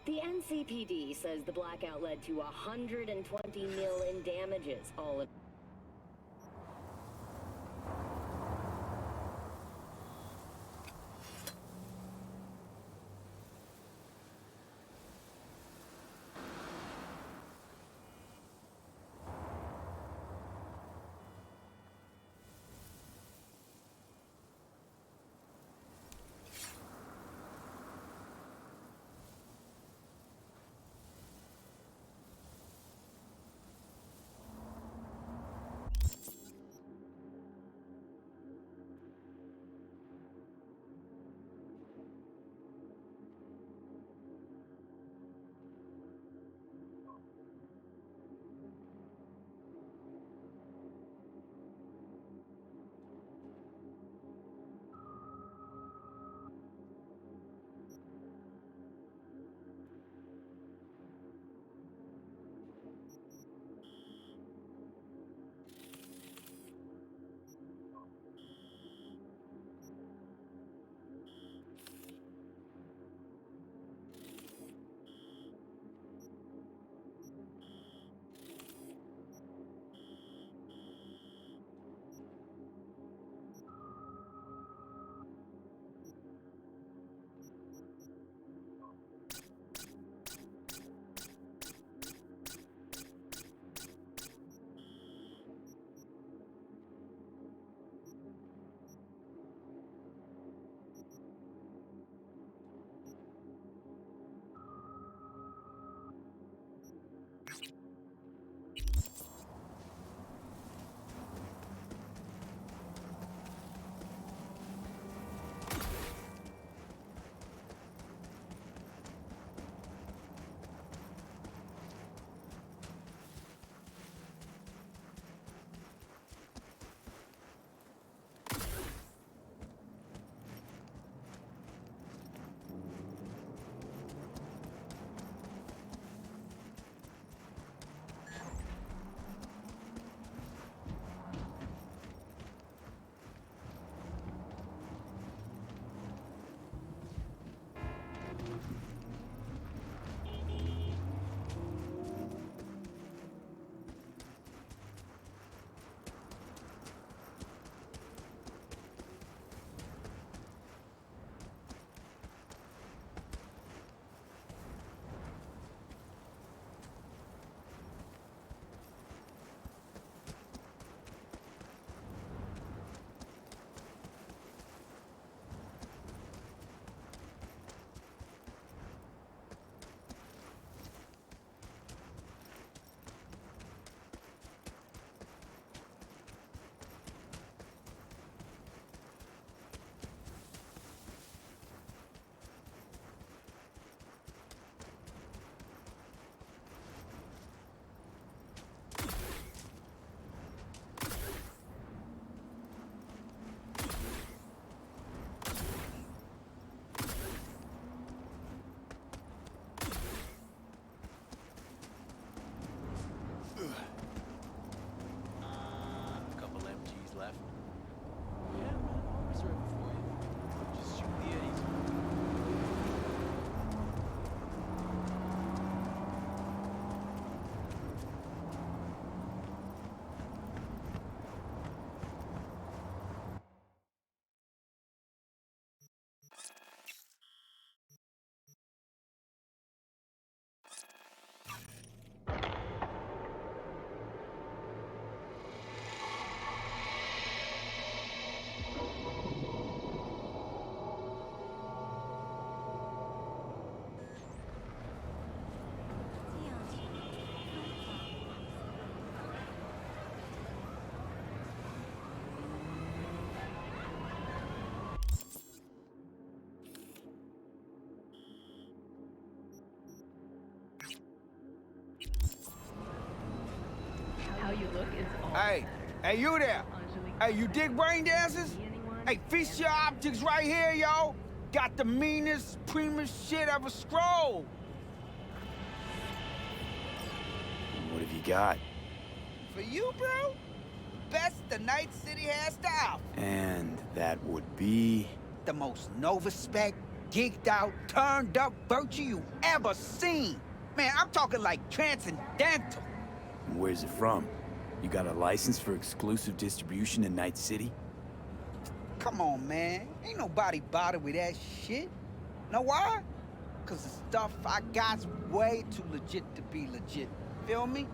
The NCPD says the blackout led to 120 mil in damages, all in. you look is all Hey, hey, you there? Hey, you dig brain dances? Hey, feast your optics right here, yo. Got the meanest, primest shit ever scrolled. What have you got? For you, bro? Best the Night City has to offer. And that would be... The most Nova spec, geeked out, turned up virtue you ever seen. Man, I'm talking like transcendental. Where's it from? You got a license for exclusive distribution in Night City? Come on, man. Ain't nobody bothered with that shit. Know why? Cause the stuff I got's way too legit to be legit. Feel me?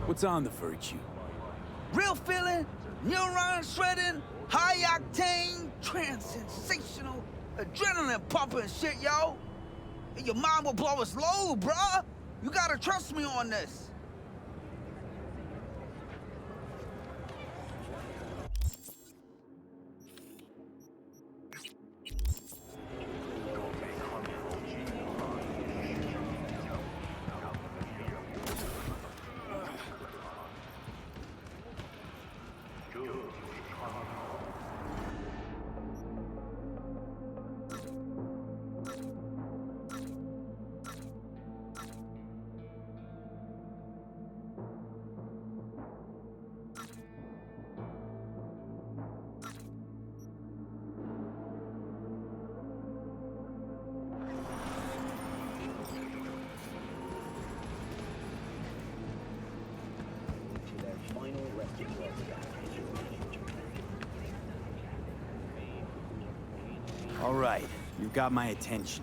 What's on the virtue? Real feeling, neuron shredding, high octane, trans-sensational, adrenaline pumping shit, yo. Your mind will blow its load, bruh. You gotta trust me on this. All right, you've got my attention.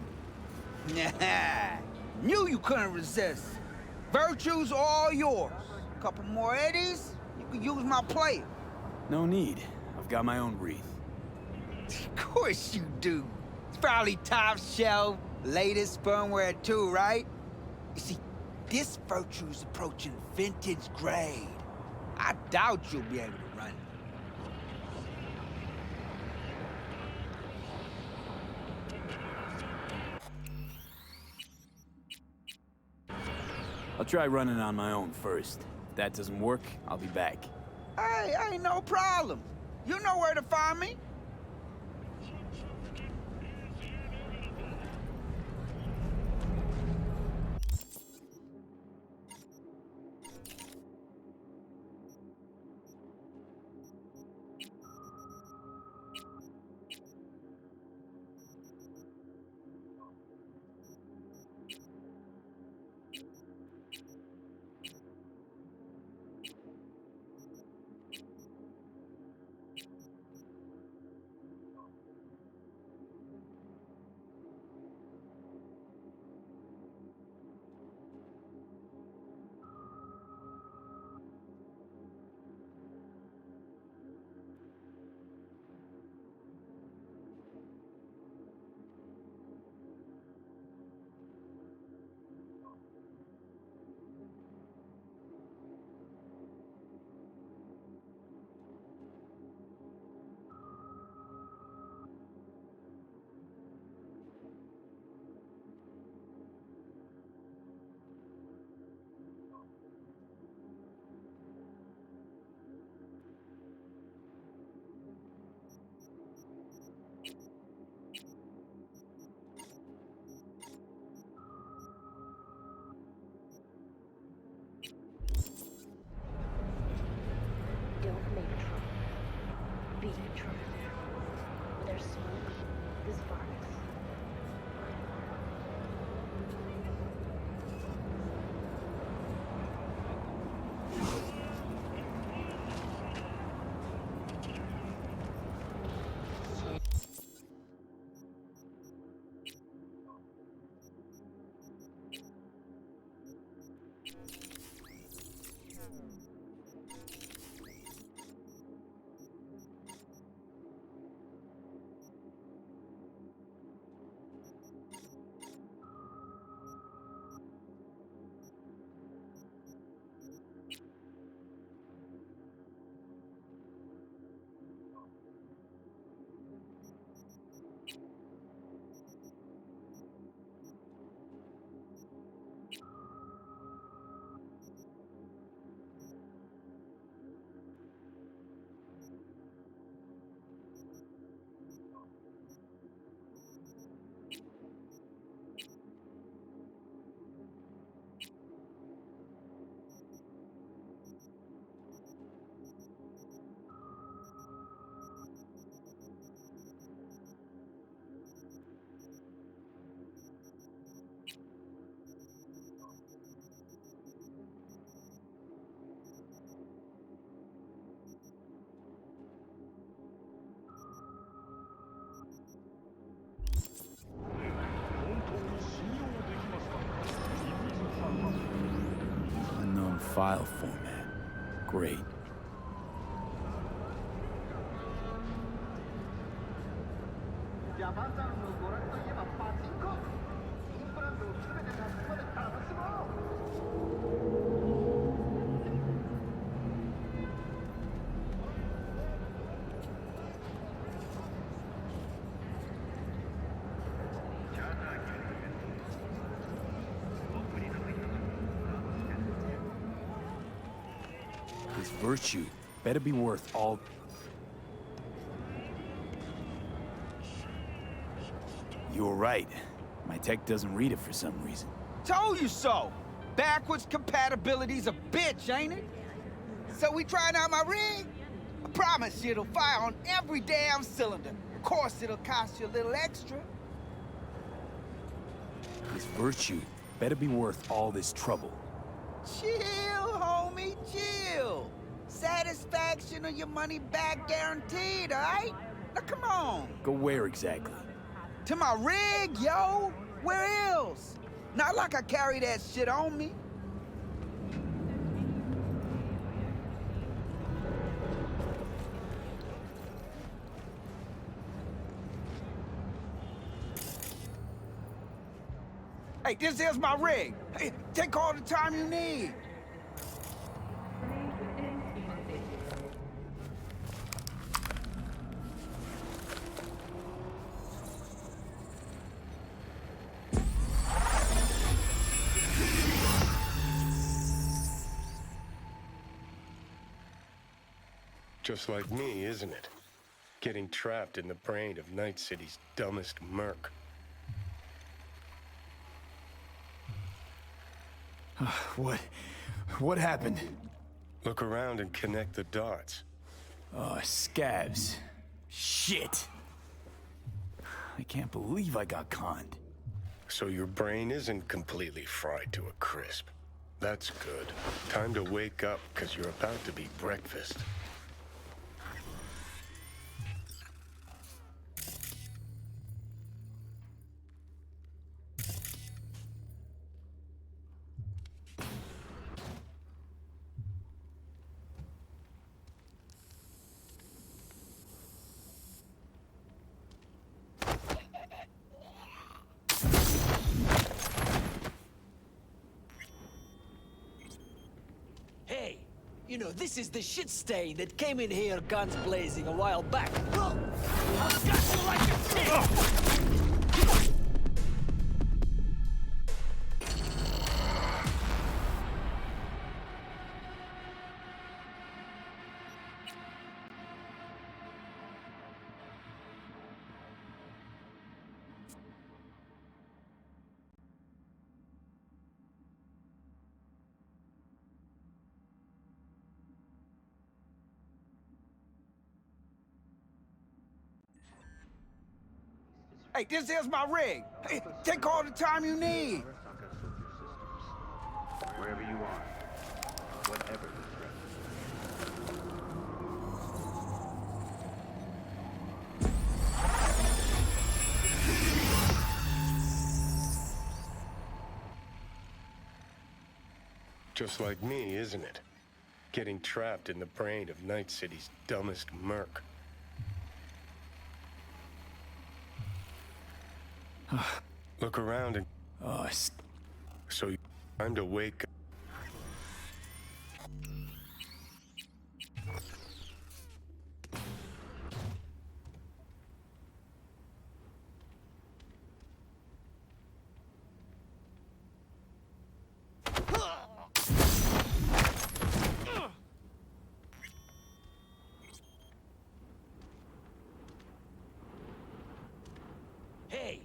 Knew you couldn't resist. Virtue's all yours. Couple more eddies, you can use my player. No need. I've got my own wreath. Of course you do. It's probably top shelf, latest firmware too, right? You see, this Virtue's approaching vintage grade. I doubt you'll be able to run it. I'll try running on my own first. If that doesn't work, I'll be back. Hey, ain't no problem. You know where to find me. file format. Great. This virtue better be worth all... You were right. My tech doesn't read it for some reason. Told you so! Backwards compatibility's a bitch, ain't it? So we trying out my rig? I promise you it'll fire on every damn cylinder. Of course it'll cost you a little extra. This virtue better be worth all this trouble. Chill, homie, chill. Satisfaction or your money back guaranteed, alright? Now come on. Go where exactly? To my rig, yo! Where else? Not like I carry that shit on me. Hey, this is my rig. Hey, take all the time you need. Just like me, isn't it? Getting trapped in the brain of Night City's dumbest merc. What happened? Look around and connect the dots. Oh, scabs. Shit! I can't believe I got conned. So your brain isn't completely fried to a crisp. That's good. Time to wake up, because you're about to be breakfast. Hey, you know, this is the shit stain that came in here guns blazing a while back. Oh, I've got you like a pig! Hey, this is my rig. Hey, take all the time you need. Wherever you are, whatever the threat. Just like me, isn't it? Getting trapped in the brain of Night City's dumbest merc. Look around and... Oh, So, time to wake up. Hey,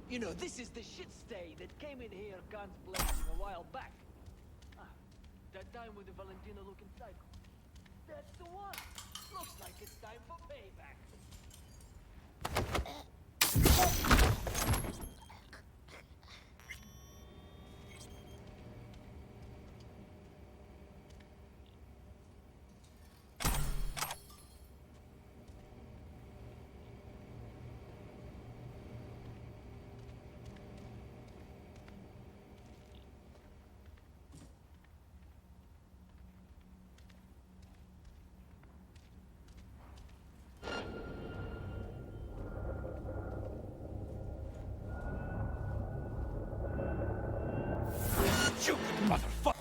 you know, this is the shit stain that came in here guns blazing a while back. Ah, that time with the Valentina-looking psycho. That's the one. Looks like it's time for payback. Motherfucker!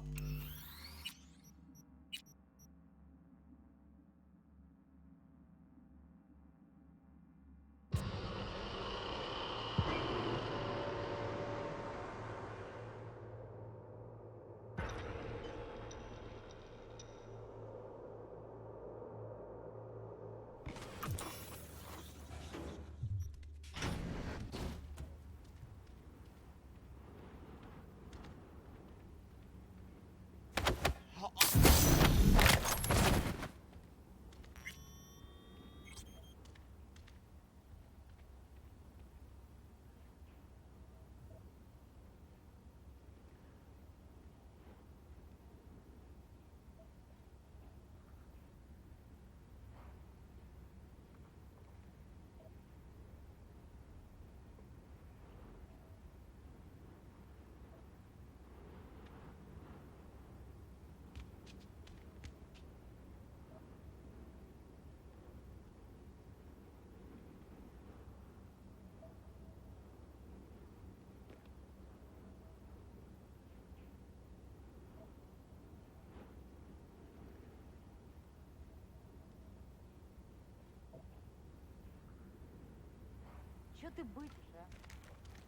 Чё ты бычишь, а?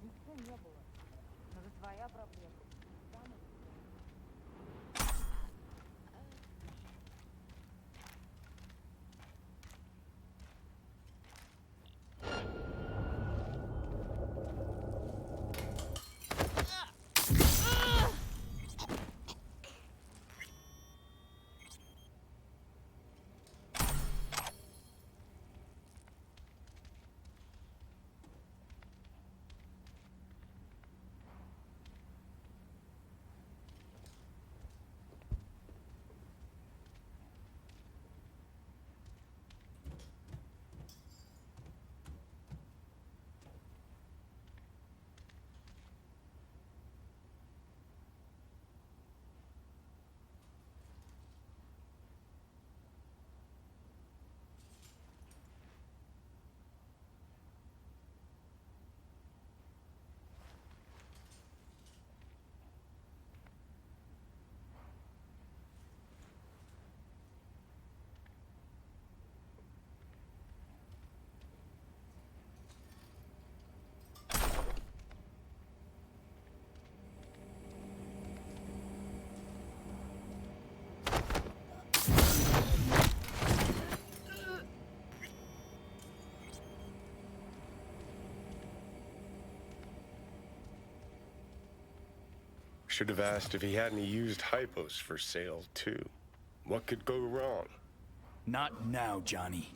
Ничего не было. Но это твоя проблема. Should have asked if he had any used hypos for sale, too. What could go wrong? Not now, Johnny.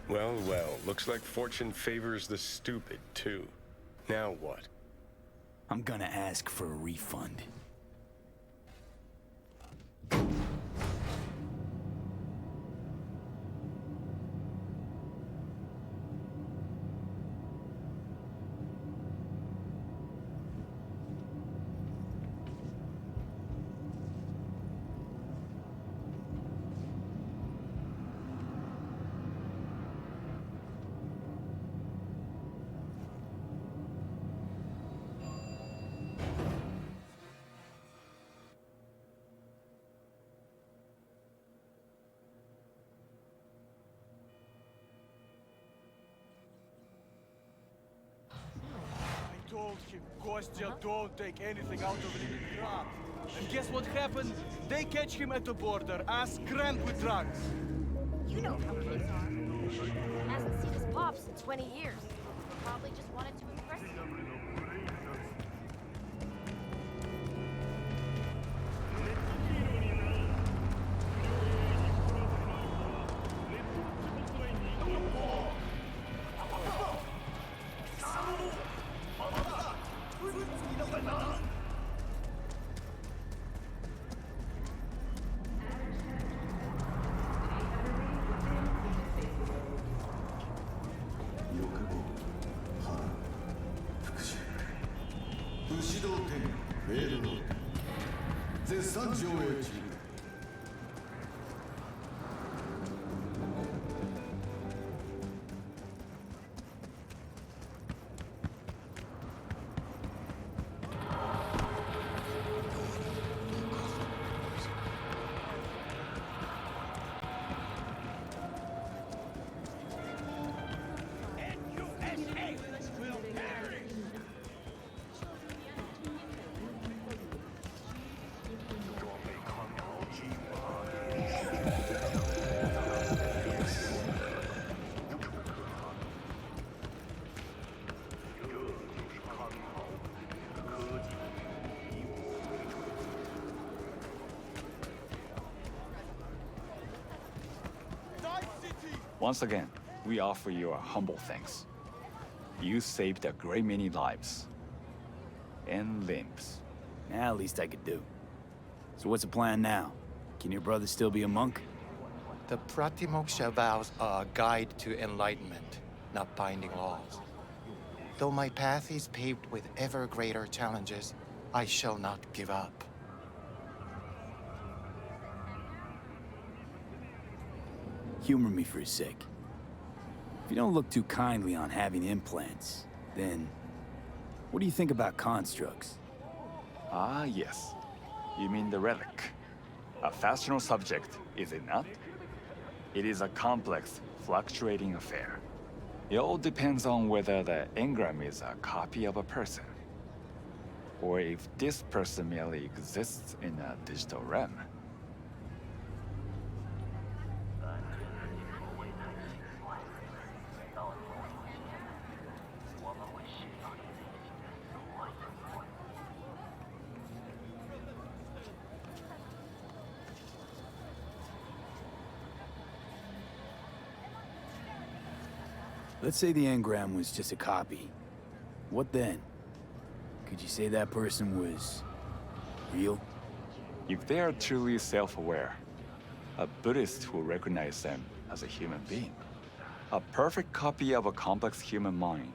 Well, well, looks like fortune favors the stupid, too. Now what? I'm gonna ask for a refund. I told him, Kostya, don't take anything out of Leningrad. And guess what happened? They catch him at the border, ass crammed with drugs. You know how kids are. Hasn't seen his pops in 20 years. Probably just wanted to impress him. Once again, we offer you our humble thanks. You saved a great many lives. And limbs. At least I could do. So what's the plan now? Can your brother still be a monk? The Pratimoksha vows are a guide to enlightenment, not binding laws. Though my path is paved with ever greater challenges, I shall not give up. Humor me for a sec. If you don't look too kindly on having implants, then what do you think about constructs? Ah, yes. You mean the relic. A fascinal subject, is it not? It is a complex, fluctuating affair. It all depends on whether the engram is a copy of a person, or if this person merely exists in a digital realm. Let's say the engram was just a copy. What then? Could you say that person was real? If they are truly self-aware, a Buddhist will recognize them as a human being, a perfect copy of a complex human mind.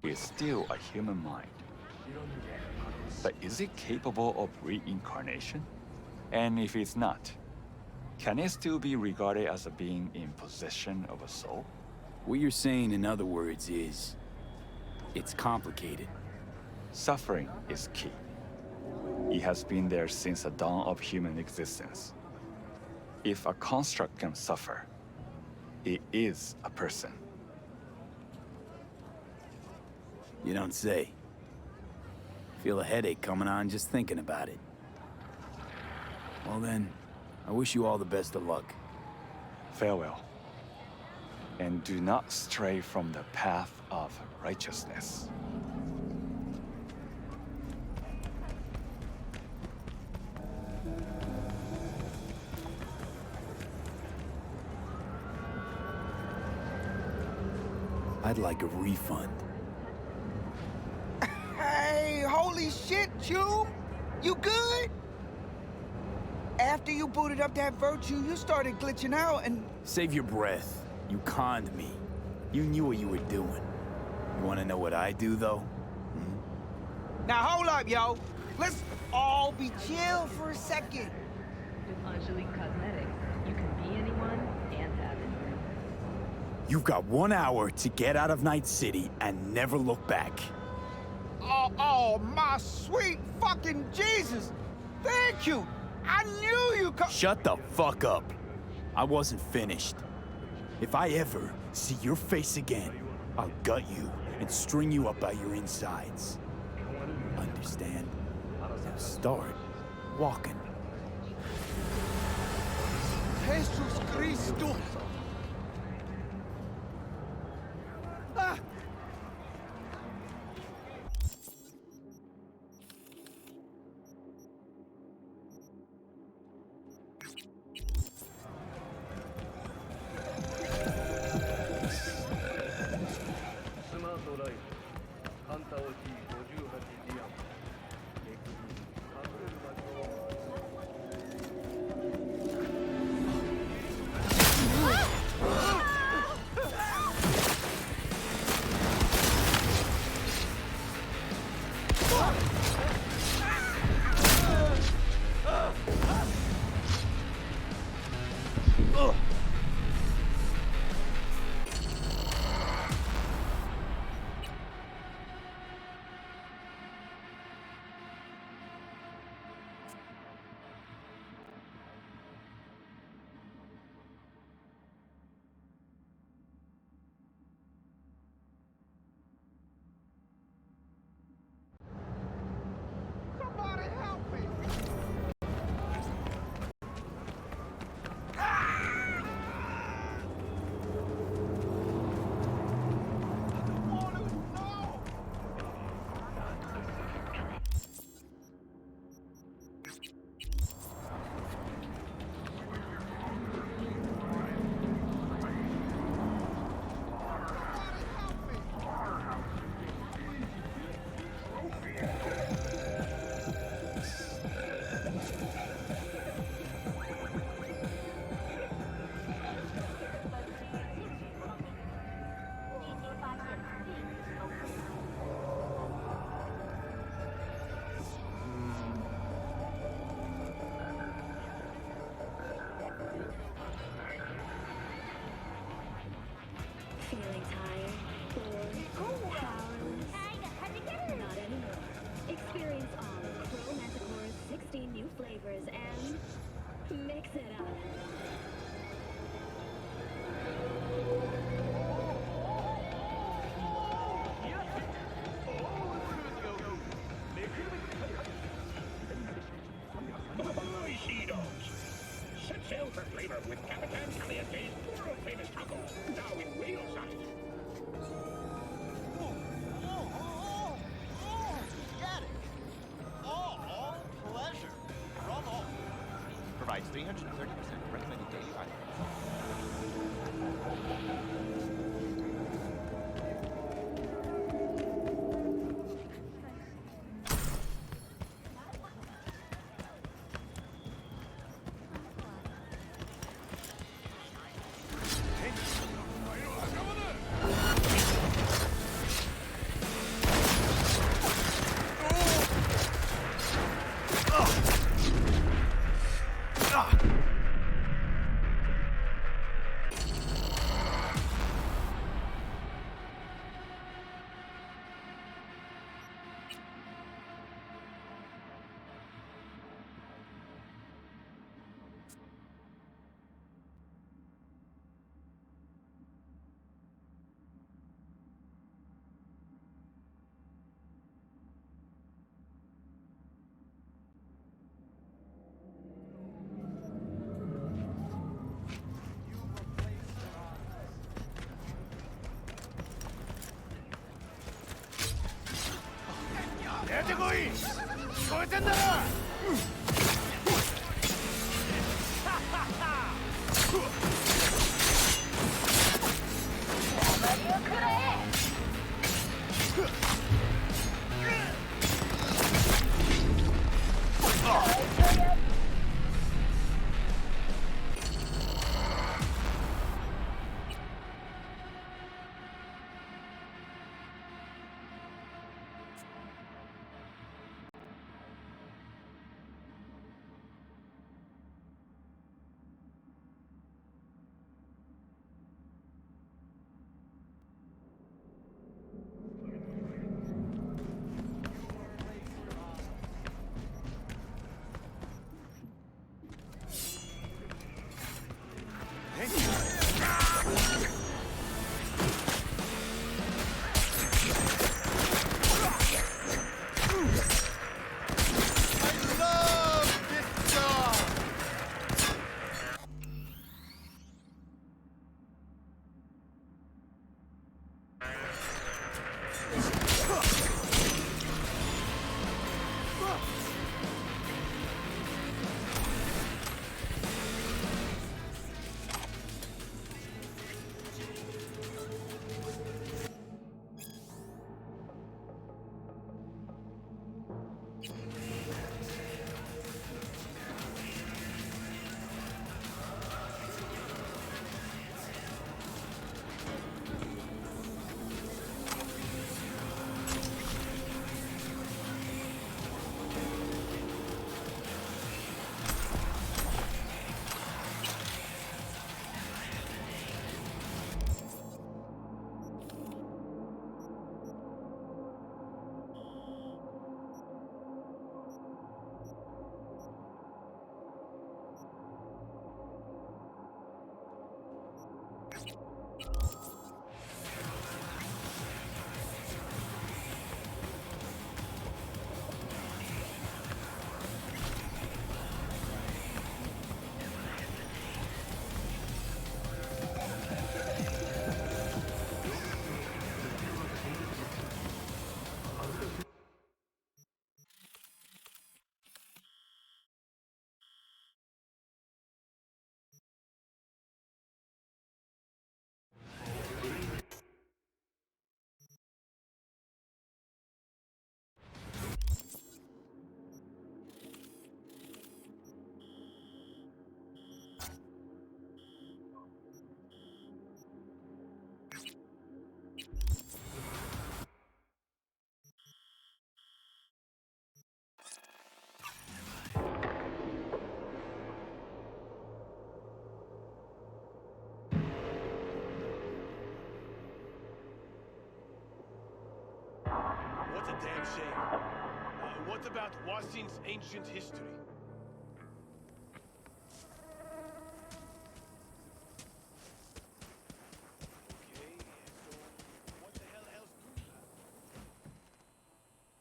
Is still a human mind. But is it capable of reincarnation? And if it's not, can it still be regarded as a being in possession of a soul? What you're saying, in other words, is it's complicated. Suffering is key. It has been there since the dawn of human existence. If a construct can suffer, it is a person. You don't say. Feel a headache coming on just thinking about it. Well then, I wish you all the best of luck. Farewell. And do not stray from the path of righteousness. I'd like a refund. Hey, holy shit, Chum! You good? After you booted up that virtue, you started glitching out and... Save your breath. You conned me. You knew what you were doing. You want to know what I do, though? Now hold up, yo. Let's all be chill for a second. With Anjali Cosmetics, you can be anyone and have it. You've got 1 hour to get out of Night City and never look back. Oh, my sweet fucking Jesus! Thank you! I knew you could... Shut the fuck up. I wasn't finished. If I ever see your face again, I'll gut you and string you up by your insides. Understand? Now start walking. Jesus Christus! Ah! flavors and mix it up. Sea dogs. Set sail for flavor with Capitan Caliente's world famous taco, now in whale size. Get it! All pleasure. Bravo. Provides 330% recommended daily item. What a damn shame. What about Wasin's ancient history?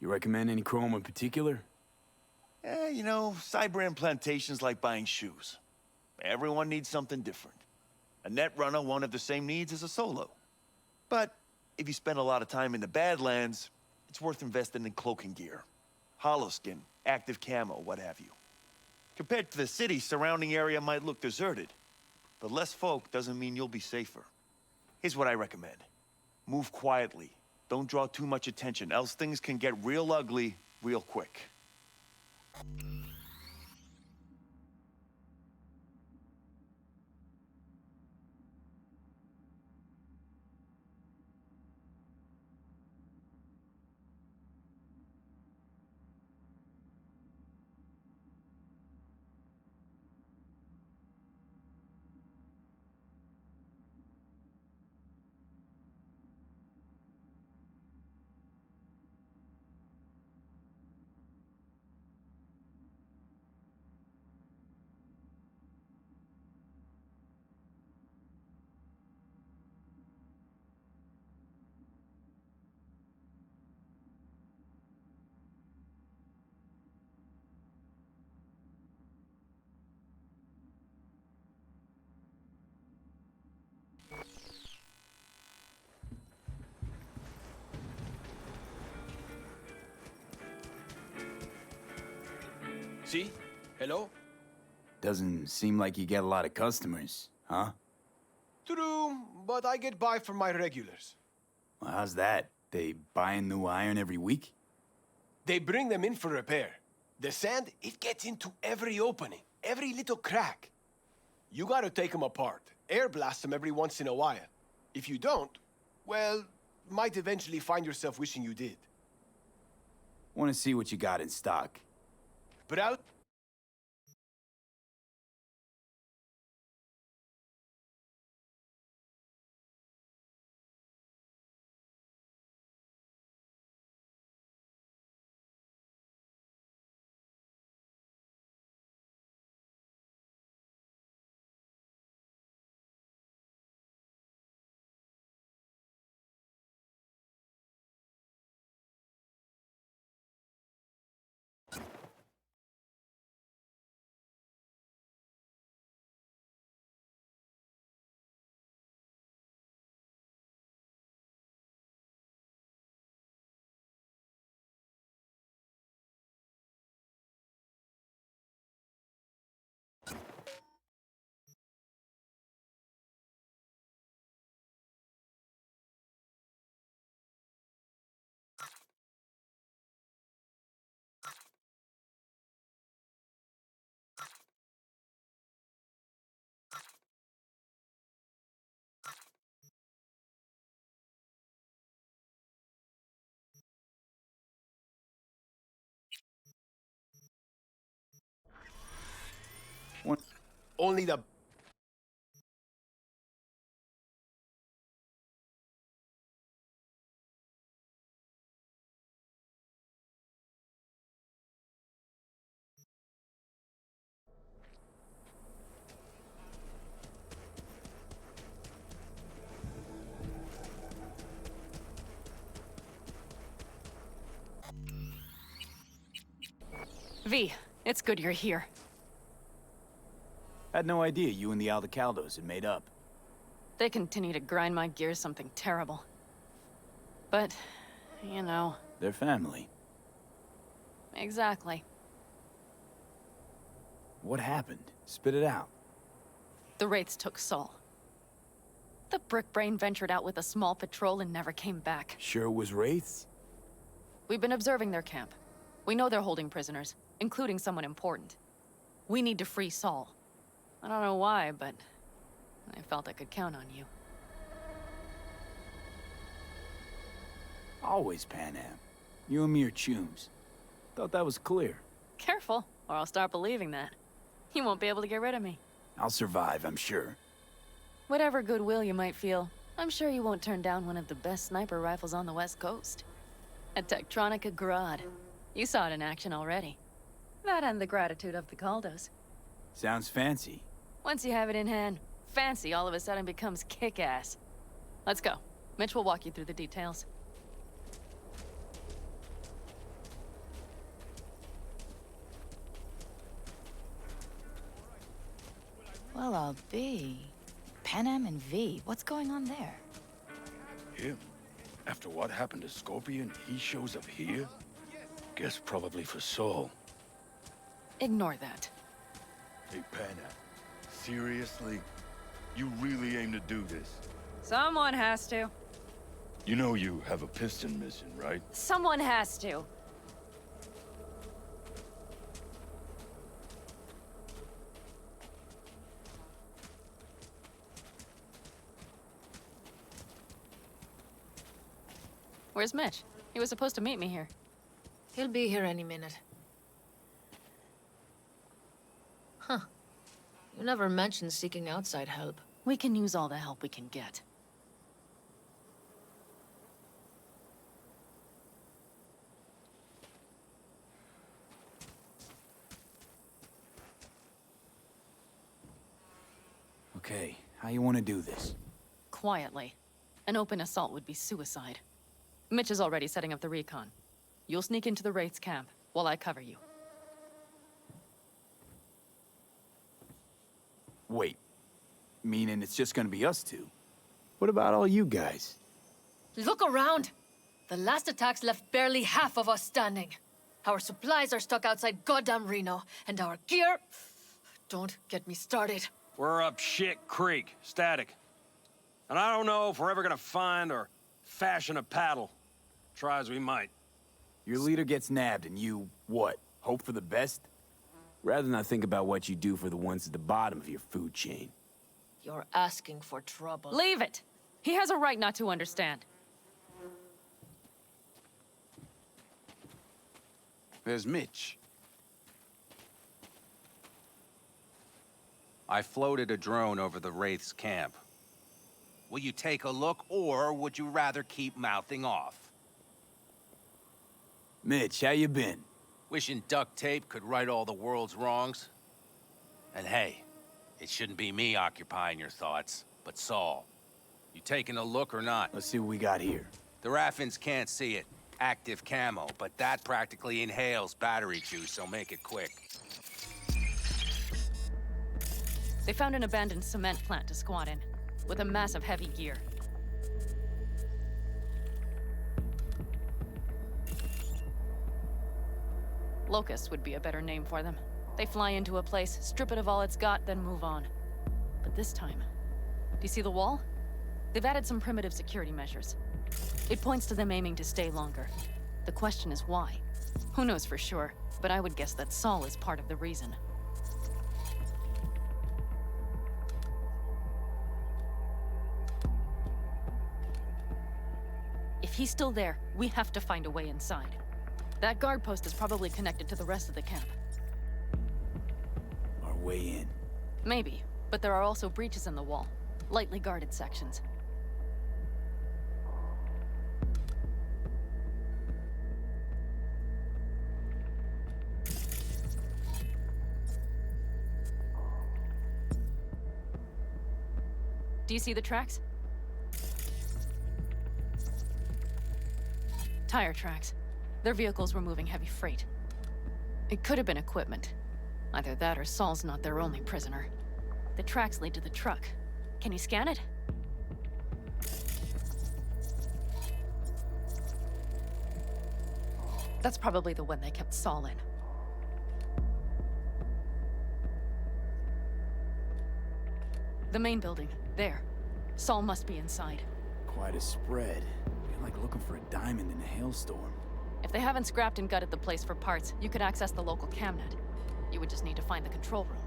You recommend any chrome in particular? You know, cyber implantation's like buying shoes. Everyone needs something different. A net runner won't have the same needs as a solo. But if you spend a lot of time in the Badlands, it's worth investing in cloaking gear. Holoskin, active camo, what have you. Compared to the city, surrounding area might look deserted. But less folk doesn't mean you'll be safer. Here's what I recommend. Move quietly. Don't draw too much attention, else things can get real ugly real quick. See? Hello? Doesn't seem like you get a lot of customers, huh? True, but I get by for my regulars. Well, how's that? They buying new iron every week? They bring them in for repair. The sand, it gets into every opening, every little crack. You gotta take them apart, air blast them every once in a while. If you don't, well, might eventually find yourself wishing you did. Want to see what you got in stock. But out. Only the... V, it's good you're here. Had no idea you and the Aldecaldos had made up. They continue to grind my gears something terrible. But, you know... They're family. Exactly. What happened? Spit it out. The Wraiths took Saul. The Brickbrain ventured out with a small patrol and never came back. Sure it was Wraiths? We've been observing their camp. We know they're holding prisoners, including someone important. We need to free Saul. I don't know why, but I felt I could count on you. Always Pan Am. You and me are chums. Thought that was clear. Careful, or I'll start believing that. You won't be able to get rid of me. I'll survive, I'm sure. Whatever goodwill you might feel, I'm sure you won't turn down one of the best sniper rifles on the West Coast. A Tektronica Grad. You saw it in action already. That and the gratitude of the Caldos. Sounds fancy. Once you have it in hand, fancy all of a sudden becomes kick-ass. Let's go. Mitch will walk you through the details. Well, I'll be. Panam and V, what's going on there? Him? After what happened to Scorpion, he shows up here? Guess probably for Saul. Ignore that. Hey, Panam. Seriously? You really aim to do this? Someone has to. You know you have a piston mission, right? Someone has to. Where's Mitch? He was supposed to meet me here. He'll be here any minute. Huh. You never mentioned seeking outside help. We can use all the help we can get. Okay, how you want to do this? Quietly. An open assault would be suicide. Mitch is already setting up the recon. You'll sneak into the Wraith's camp, while I cover you. Wait. Meaning it's just gonna be us two? What about all you guys? Look around! The last attacks left barely half of us standing. Our supplies are stuck outside goddamn Reno, and our gear... Don't get me started. We're up shit creek, static. And I don't know if we're ever gonna find or fashion a paddle. Try as we might. Your leader gets nabbed and you, what, hope for the best? Rather not think about what you do for the ones at the bottom of your food chain. You're asking for trouble. Leave it! He has a right not to understand. There's Mitch. I floated a drone over the Wraith's camp. Will you take a look, or would you rather keep mouthing off? Mitch, how you been? Wishing duct tape could right all the world's wrongs. And hey, it shouldn't be me occupying your thoughts, but Saul. You taking a look or not? Let's see what we got here. The Raffins can't see it. Active camo, but that practically inhales battery juice, so make it quick. They found an abandoned cement plant to squat in, with a massive heavy gear. Locusts would be a better name for them. They fly into a place, strip it of all it's got, then move on. But this time... Do you see the wall? They've added some primitive security measures. It points to them aiming to stay longer. The question is why? Who knows for sure, but I would guess that Saul is part of the reason. If he's still there, we have to find a way inside. That guard post is probably connected to the rest of the camp. Our way in. Maybe, but there are also breaches in the wall. Lightly guarded sections. Do you see the tracks? Tire tracks. Their vehicles were moving heavy freight. It could have been equipment. Either that or Saul's not their only prisoner. The tracks lead to the truck. Can you scan it? That's probably the one they kept Saul in. The main building. There. Saul must be inside. Quite a spread. Feel like looking for a diamond in a hailstorm. If they haven't scrapped and gutted the place for parts, you could access the local camnet. You would just need to find the control room.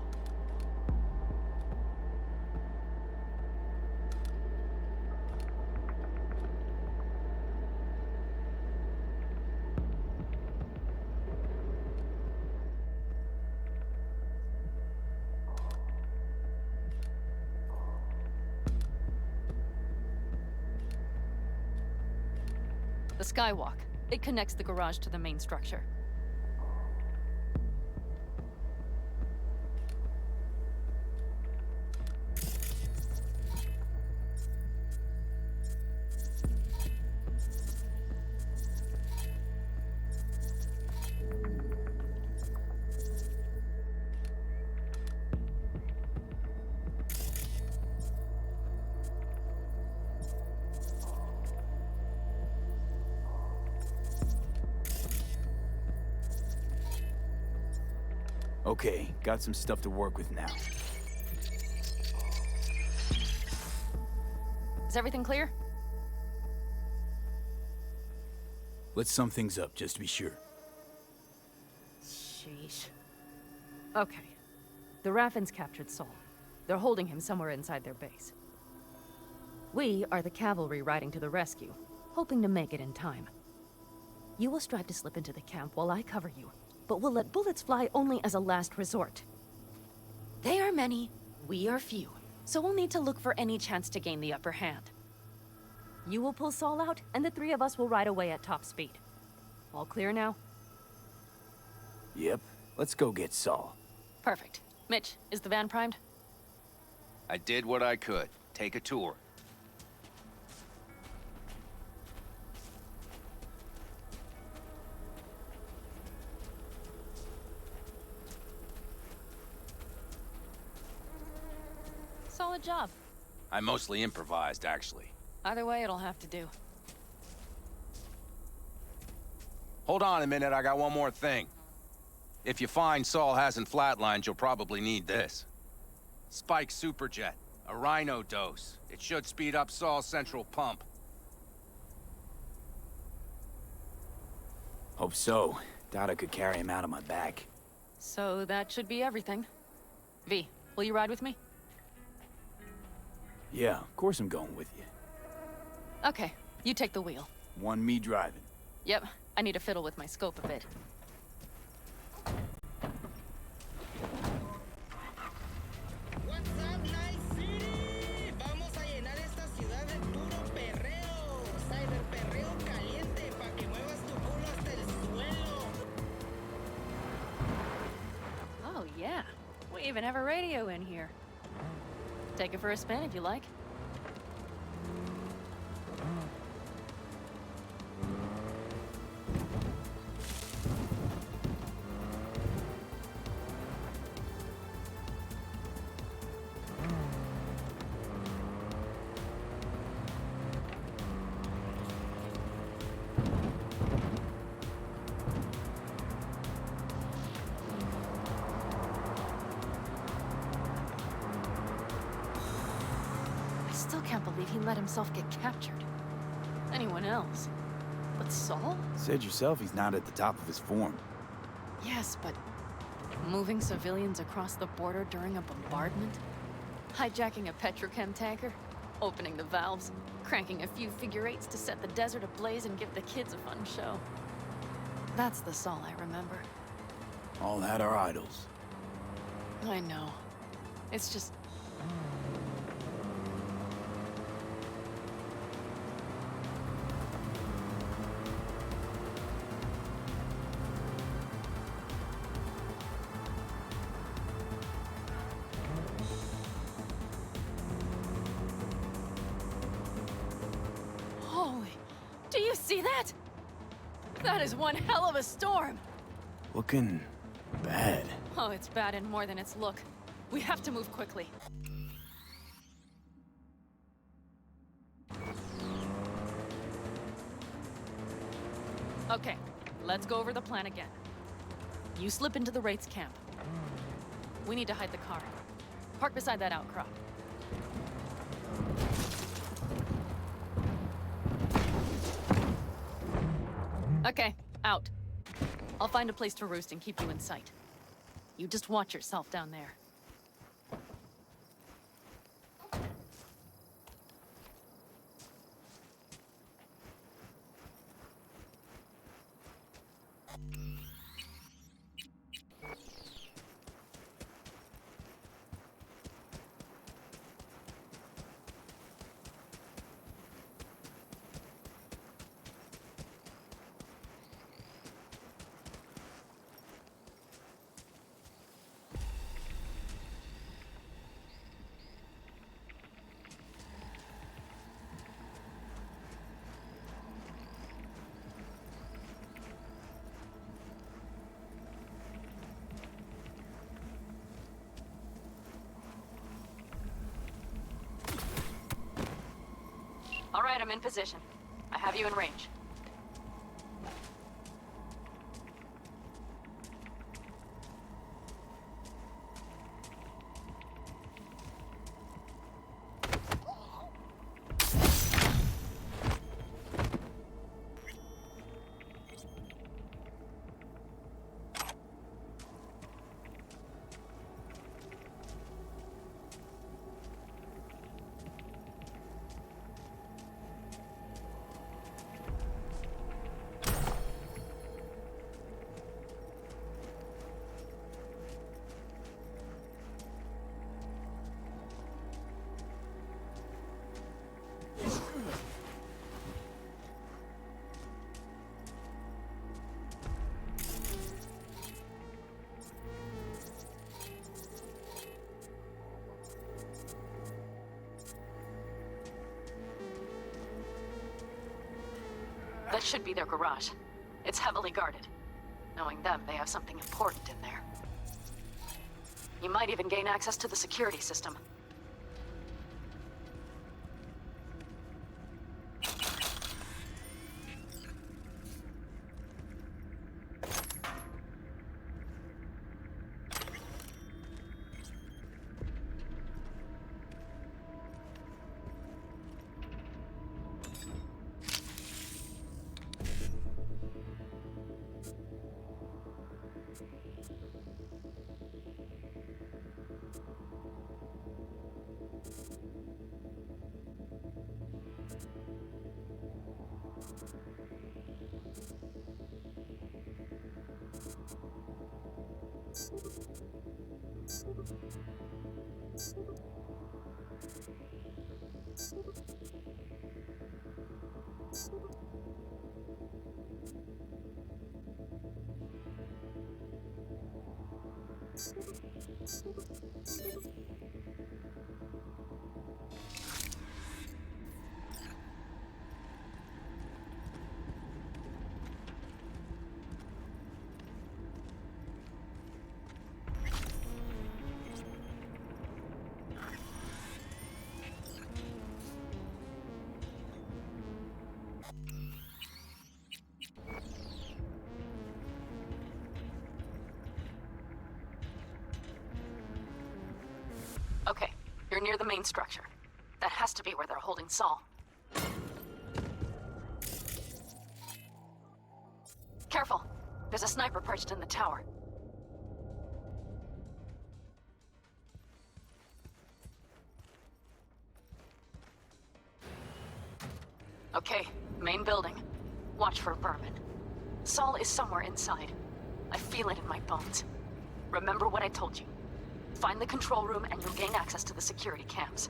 The skywalk. It connects the garage to the main structure. Okay, got some stuff to work with now. Is everything clear? Let's sum things up, just to be sure. Sheesh. Okay. The Raffins captured Saul. They're holding him somewhere inside their base. We are the cavalry riding to the rescue, hoping to make it in time. You will strive to slip into the camp while I cover you, but we'll let bullets fly only as a last resort. They are many, we are few, so we'll need to look for any chance to gain the upper hand. You will pull Saul out, and the three of us will ride away at top speed. All clear now? Yep, let's go get Saul. Perfect. Mitch, is the van primed? I did what I could. Take a tour. Solid job. I mostly improvised, actually. Either way, it'll have to do. Hold on a minute, I got one more thing. If you find Saul hasn't flatlined, you'll probably need this. Spike Superjet, a Rhino dose. It should speed up Saul's central pump. Hope so. Doubt I could carry him out on my back. So that should be everything. V, will you ride with me? Yeah, of course I'm going with you. Okay, you take the wheel. Want me driving? Yep, I need to fiddle with my scope a bit. What's up, Night City? Vamos a llenar esta ciudad de puro perreo. Cyberperreo caliente pa' que muevas tu culo hasta el suelo. Oh yeah, we even have a radio in here. Take it for a spin if you like. I still can't believe he let himself get captured. Anyone else? But Saul? Said yourself he's not at the top of his form. Yes, but moving civilians across the border during a bombardment? Hijacking a petrochem tanker? Opening the valves? Cranking a few figure eights to set the desert ablaze and give the kids a fun show? That's the Saul I remember. All had our idols. I know. It's just... Holy... Do you see that? That is one hell of a storm! Looking bad. Oh, it's bad in more than its look. We have to move quickly. Okay, let's go over the plan again. You slip into the Wraith's camp. We need to hide the car. Park beside that outcrop. Okay, out. I'll find a place to roost and keep you in sight. You just watch yourself down there. All right, I'm in position. I have you in range. That should be their garage. It's heavily guarded. Knowing them, they have something important in there. You might even gain access to the security system. Okay, you're near the main structure. That has to be where they're holding Saul. Careful! There's a sniper perched in the tower. Okay, main building. Watch for vermin. Saul is somewhere inside. I feel it in my bones. Remember what I told you. Find the control room and you'll gain access to the security cams.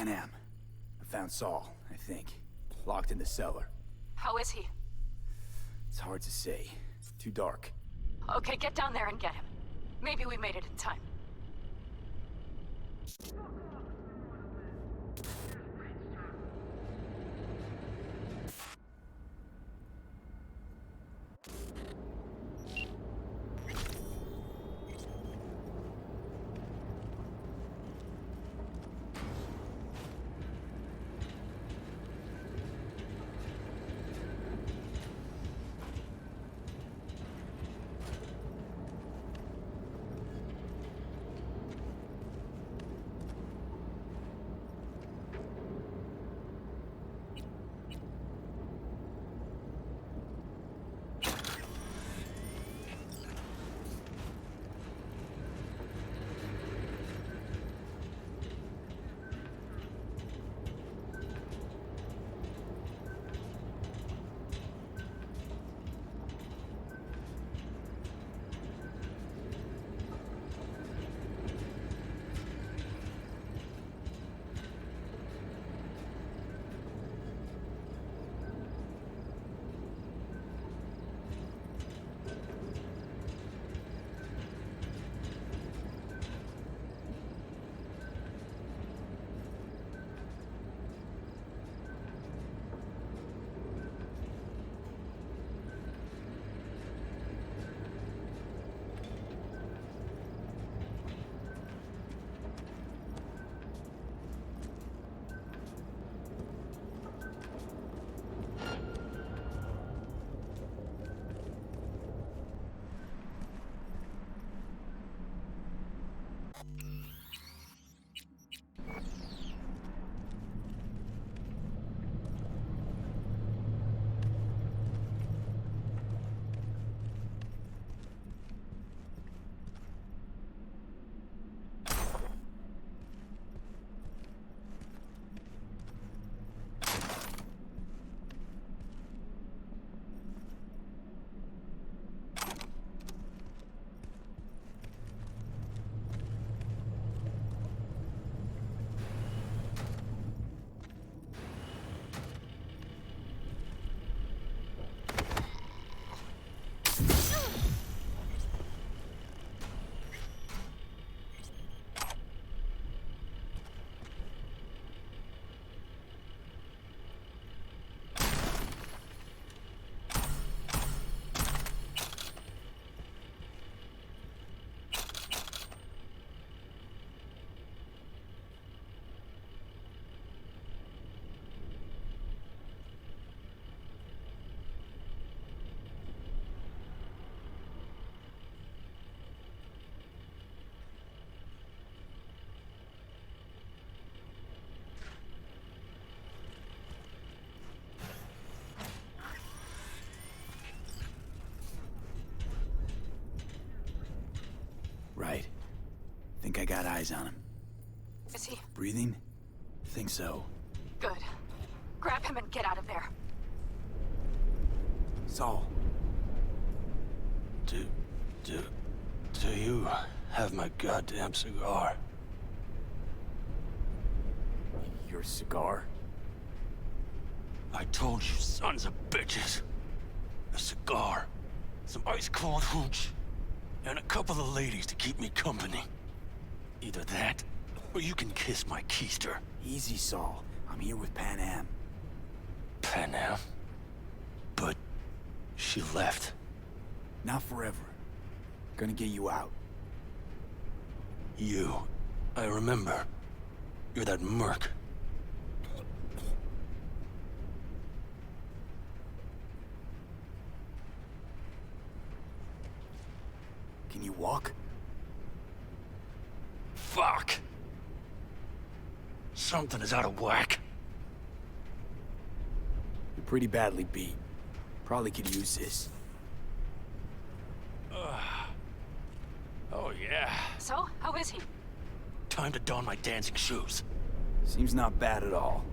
Pan Am. I found Saul, I think. Locked in the cellar. How is he? It's hard to say. Too dark. Okay, get down there and get him. Maybe we made it in time. Right. Think I got eyes on him. Is he? Breathing? Think so. Good. Grab him and get out of there. Saul. Do you have my goddamn cigar? Your cigar? I told you, sons of bitches. A cigar, some ice-cold hooch, and a couple of ladies to keep me company. Either that, or you can kiss my keister. Easy, Saul. I'm here with Pan Am. Pan Am? But she left. Not forever. Gonna get you out. You. I remember. You're that merc. Can you walk? Fuck! Something is out of whack. You're pretty badly beat. Probably could use this. Oh, yeah. So, how is he? Time to don my dancing shoes. Seems not bad at all.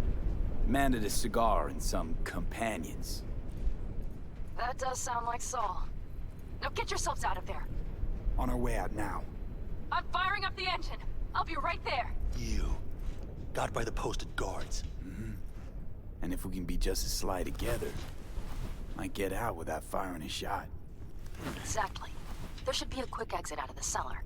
Demanded a cigar and some companions. That does sound like Saul. Now get yourselves out of there. On our way out now. I'm firing up the engine. I'll be right there. You guarded by the posted guards. And if we can be just as sly together, might get out without firing a shot. Exactly. There should be a quick exit out of the cellar.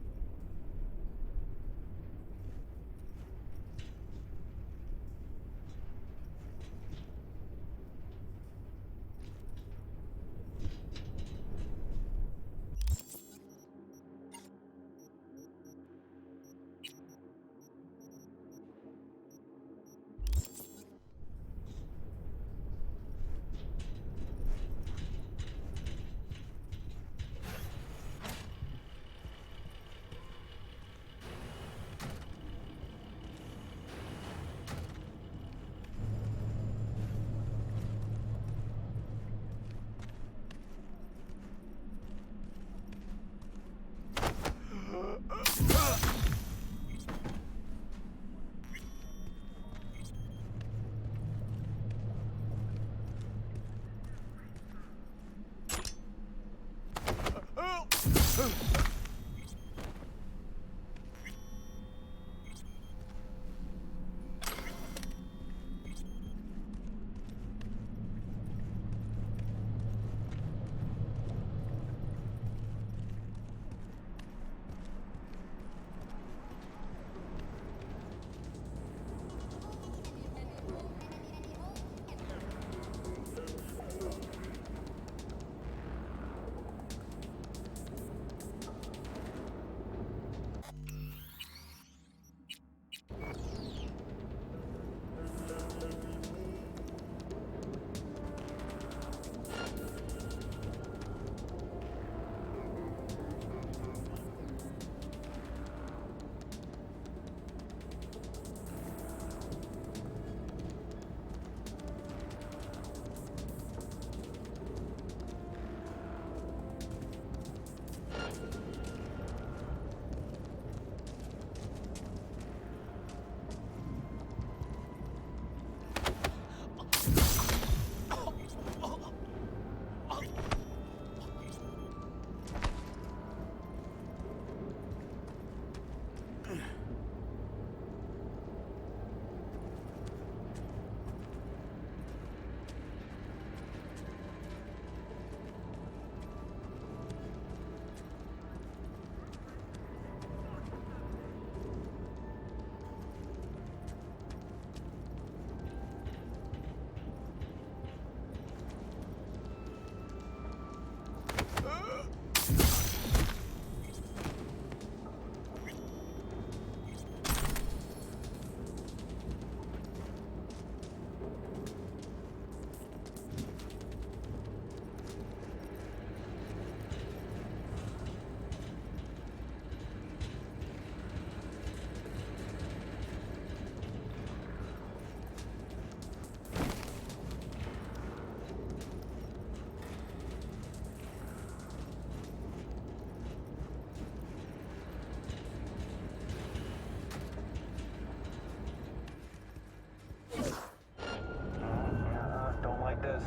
Don't like this.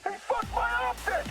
Hey, fuck my optics!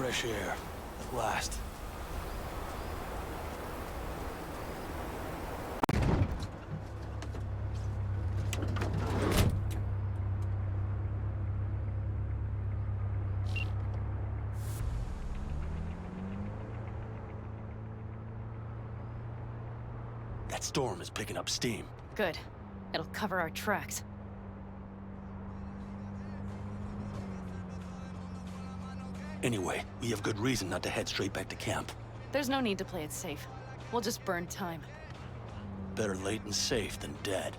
fresh air. At last. That storm is picking up steam. Good. It'll cover our tracks. Anyway, we have good reason not to head straight back to camp. There's no need to play it safe. We'll just burn time. Better late and safe than dead.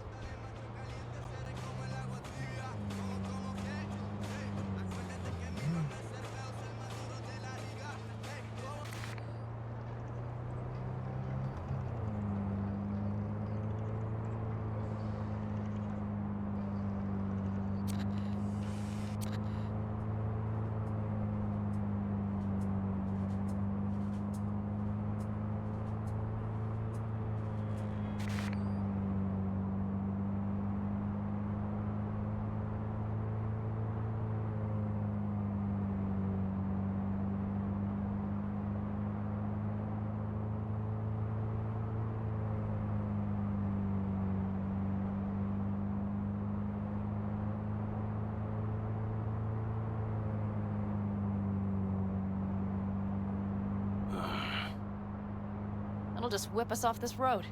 It'll just whip us off this road.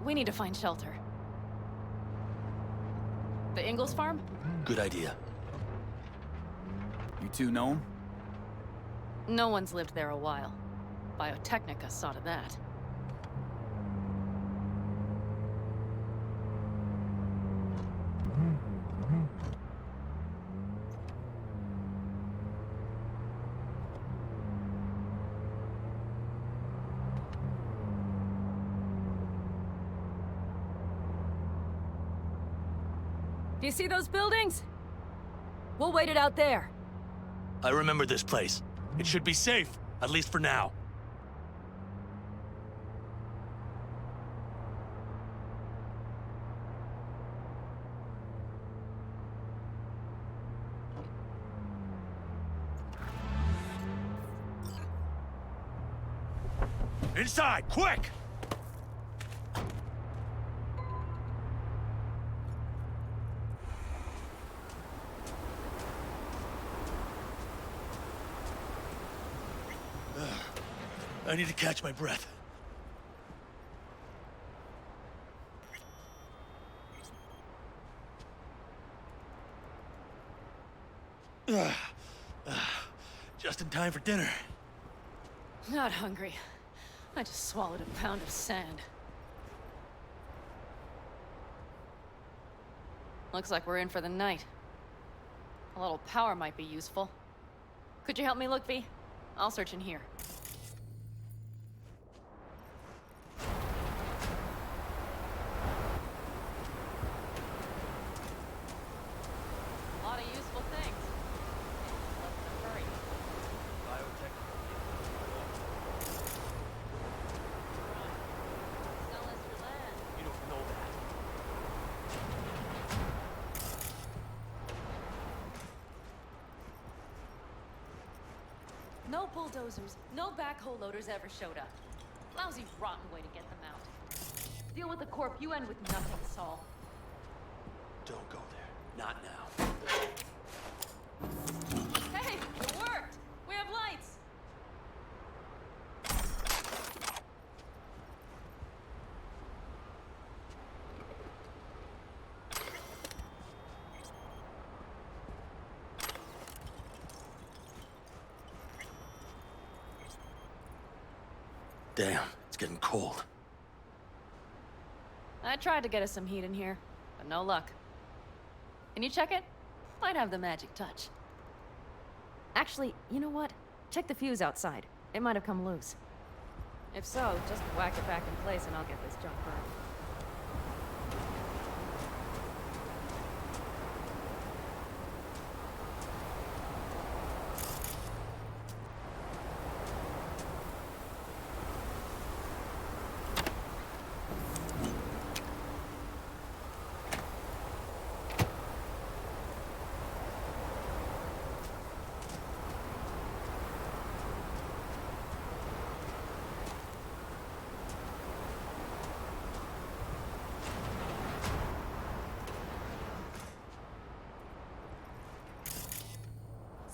We need to find shelter. The Ingalls farm? Good idea. You two know him? No one's lived there a while. Biotechnica saw to that. Do you see those buildings? We'll wait it out there. I remember this place. It should be safe, at least for now. Inside, quick! I need to catch my breath. Just in time for dinner. Not hungry. I just swallowed a pound of sand. Looks like we're in for the night. A little power might be useful. Could you help me look, V? I'll search in here. A lot of useful things. Let's hurry. Sell us your land. You don't know that. No bulldozers, no backhoe loaders ever showed up. Lousy, rotten way to get them out. Deal with the corp, you end with nothing, Saul. Don't go there. Not now. Hey, it worked! We have lights! Damn, it's getting cold. I tried to get us some heat in here, but no luck. Can you check it? Might have the magic touch. Actually, you know what? Check the fuse outside. It might have come loose. If so, just whack it back in place and I'll get this junk burned.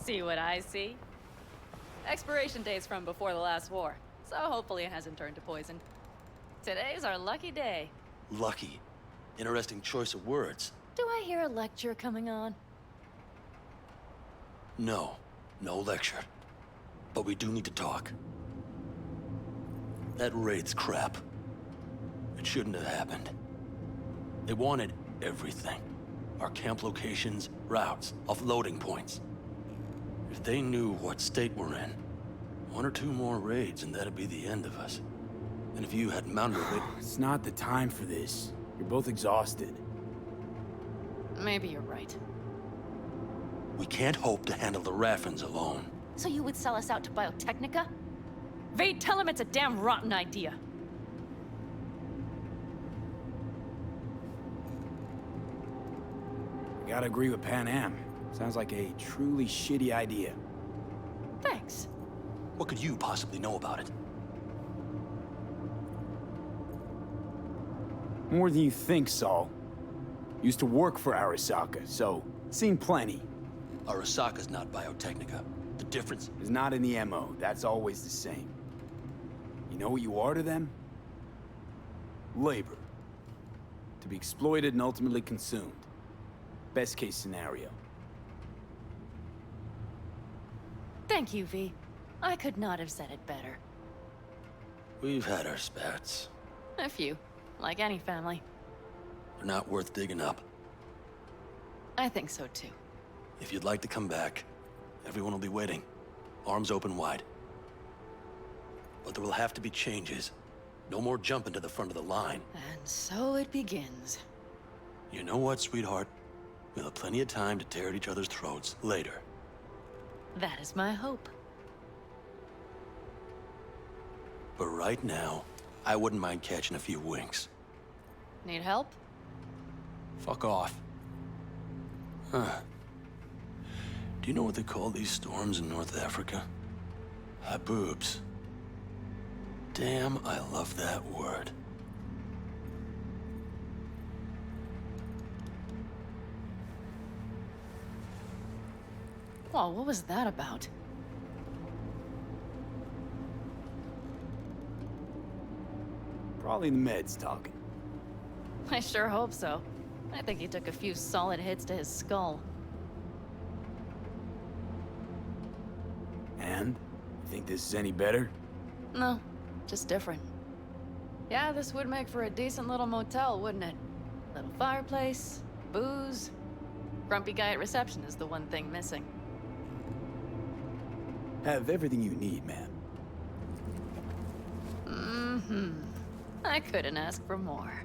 See what I see? Expiration date's from before the last war, so hopefully it hasn't turned to poison. Today's our lucky day. Lucky. Interesting choice of words. Do I hear a lecture coming on? No. No lecture. But we do need to talk. That raid's crap. It shouldn't have happened. They wanted everything. Our camp locations, routes, offloading points. If they knew what state we're in, 1 or 2 more raids and that'd be the end of us. And if you had mounted a raid... It's not the time for this. You're both exhausted. Maybe you're right. We can't hope to handle the Raffins alone. So you would sell us out to Biotechnica? Vade, tell him it's a damn rotten idea. I gotta agree with Pan Am. Sounds like a truly shitty idea. Thanks. What could you possibly know about it? More than you think, Saul. Used to work for Arasaka, so seen plenty. Arasaka's not Biotechnica. The difference is not in the MO. That's always the same. You know what you are to them? Labor. To be exploited and ultimately consumed. Best case scenario. Thank you, V. I could not have said it better. We've had our spats. A few, like any family. They're not worth digging up. I think so too. If you'd like to come back, everyone will be waiting. Arms open wide. But there will have to be changes. No more jumping to the front of the line. And so it begins. You know what, sweetheart? We'll have plenty of time to tear at each other's throats later. That is my hope. But right now, I wouldn't mind catching a few winks. Need help? Fuck off. Huh. Do you know what they call these storms in North Africa? Haboobs. Damn, I love that word. Well, what was that about? Probably the meds talking. I sure hope so. I think he took a few solid hits to his skull. And? You think this is any better? No, just different. Yeah, this would make for a decent little motel, wouldn't it? Little fireplace, booze. Grumpy guy at reception is the one thing missing. Have everything you need, ma'am. Mm-hmm. I couldn't ask for more.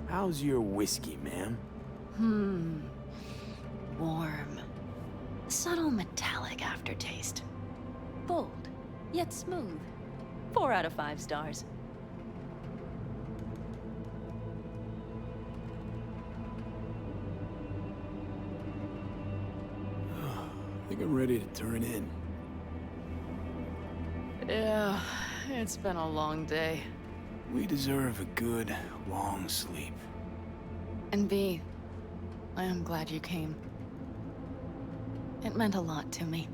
How's your whiskey, ma'am? Warm. Subtle metallic aftertaste. Bold, yet smooth. 4 out of 5 stars. I think I'm ready to turn in. Yeah, it's been a long day. We deserve a good, long sleep. And V, I am glad you came. It meant a lot to me.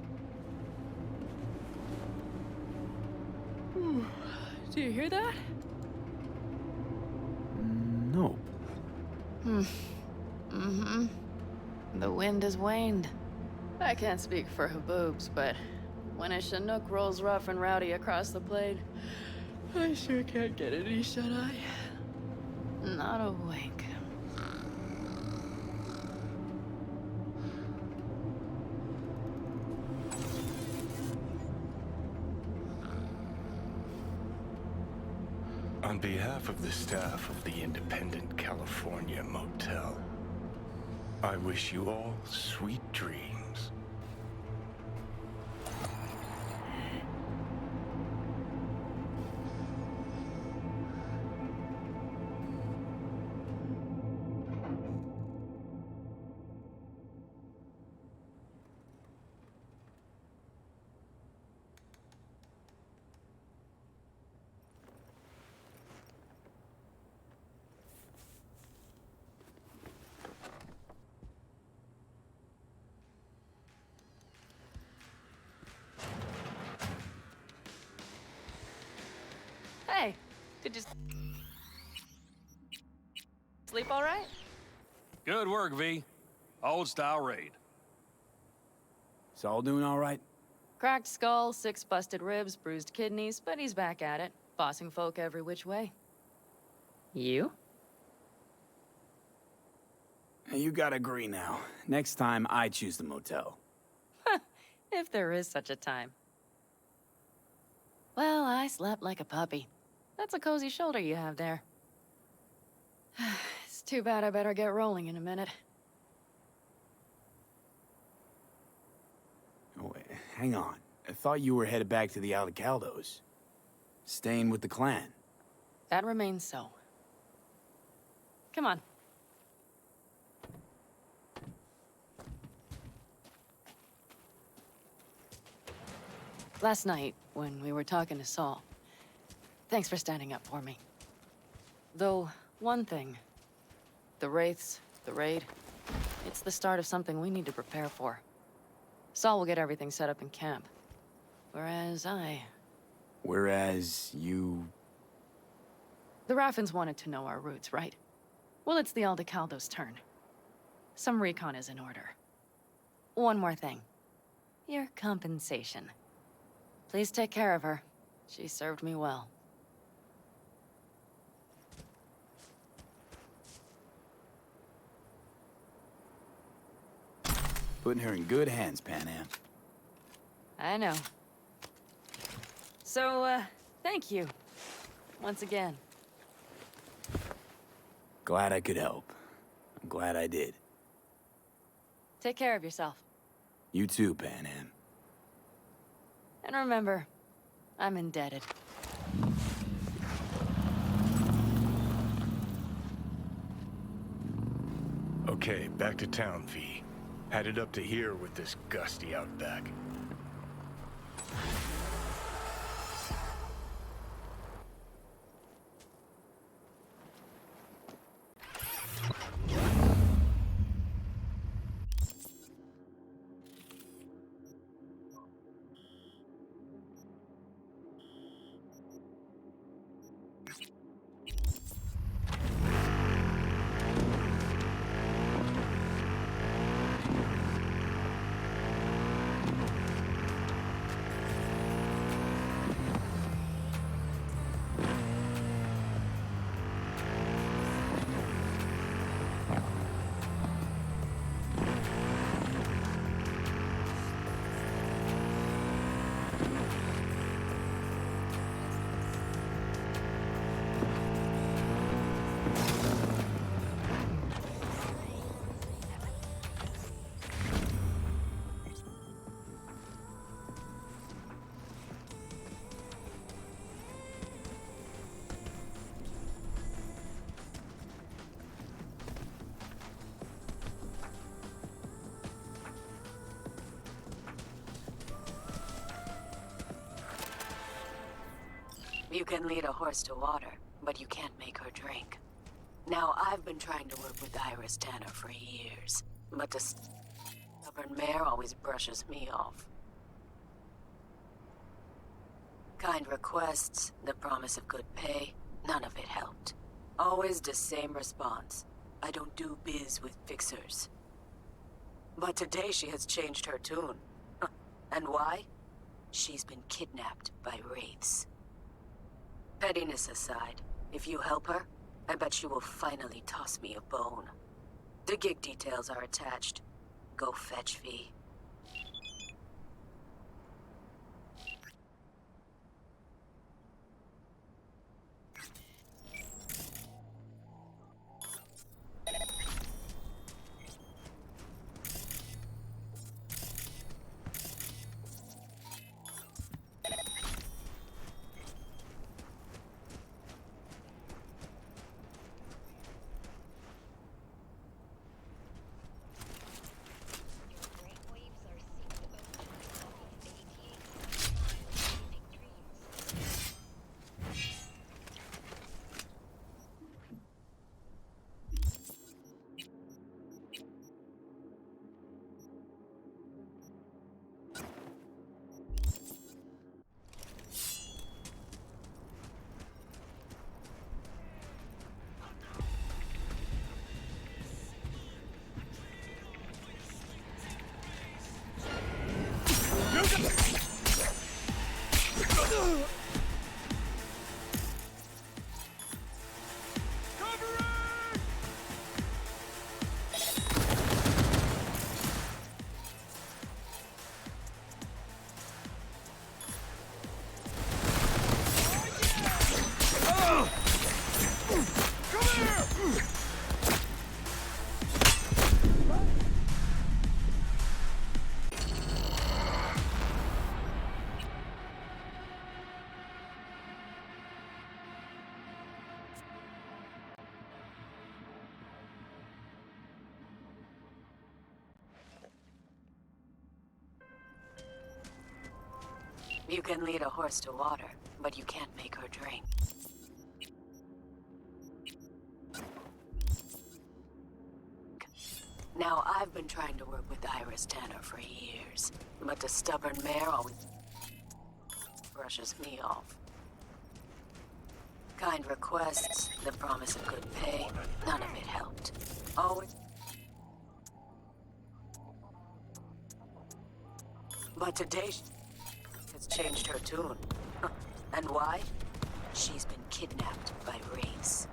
Do you hear that? No. Mm-hmm. The wind has waned. I can't speak for Haboobs, but when a Chinook rolls rough and rowdy across the blade, I sure can't get any shut-eye. Not a wink. On behalf of the staff of the Independent California Motel, I wish you all sweet dreams. Did you sleep all right? Good work, V. Old style raid. Saul doing all right? Cracked skull, 6 busted ribs, bruised kidneys, but he's back at it, bossing folk every which way. You? You gotta agree now. Next time, I choose the motel. If there is such a time. Well, I slept like a puppy. That's a cozy shoulder you have there. It's too bad I better get rolling in a minute. Oh, wait, hang on. I thought you were headed back to the Aldecaldos. Staying with the clan. That remains so. Come on. Last night, when we were talking to Saul, thanks for standing up for me. Though, one thing. The Wraiths, the raid, it's the start of something we need to prepare for. Saul will get everything set up in camp. Whereas Whereas you... The Raffins wanted to know our roots, right? Well, it's the Aldecaldos' turn. Some recon is in order. One more thing. Your compensation. Please take care of her. She served me well. Putting her in good hands, Panam. I know. So, thank you. Once again. Glad I could help. I'm glad I did. Take care of yourself. You too, Panam. And remember, I'm indebted. Okay, back to town, V. Headed up to here with this gusty outback. You can lead a horse to water, but you can't make her drink. Now, I've been trying to work with Iris Tanner for years, but the stubborn mare always brushes me off. Kind requests, the promise of good pay, none of it helped. Always the same response. I don't do biz with fixers. But today she has changed her tune. And why? She's been kidnapped by wraiths. Pettiness aside, if you help her, I bet she will finally toss me a bone. The gig details are attached. Go fetch V. You can lead a horse to water, but you can't make her drink. Now, I've been trying to work with Iris Tanner for years, but the stubborn mare always brushes me off. Kind requests, the promise of good pay, none of it helped. Always. But today, has changed her tune. And why? She's been kidnapped by race.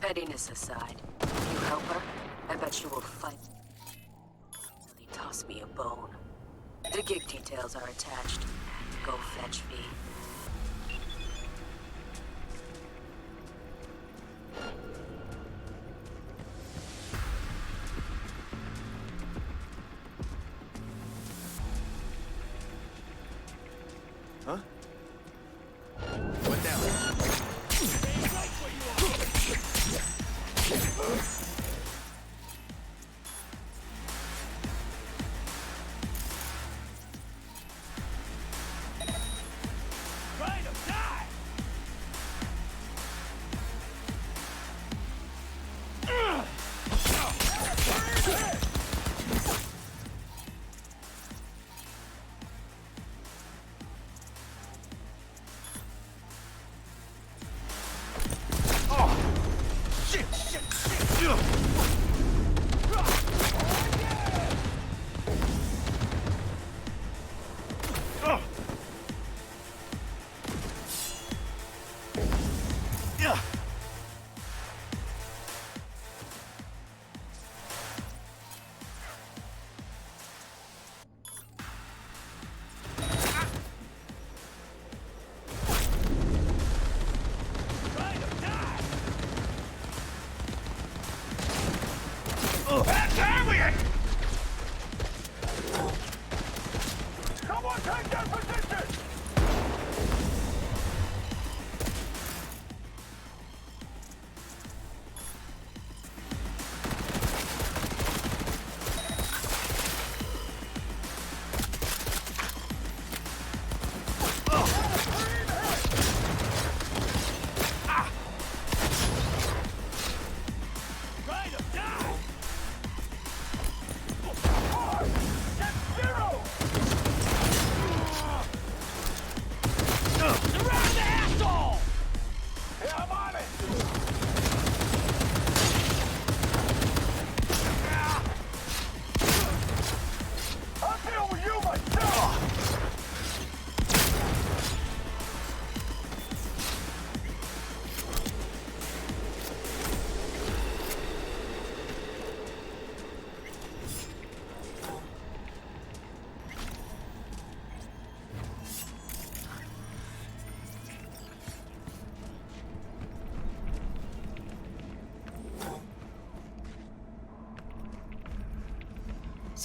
Pettiness aside, if you help her, I bet she will fight. Toss me a bone. The gig details are attached. Go fetch me. Huh? What now? Someone take their position!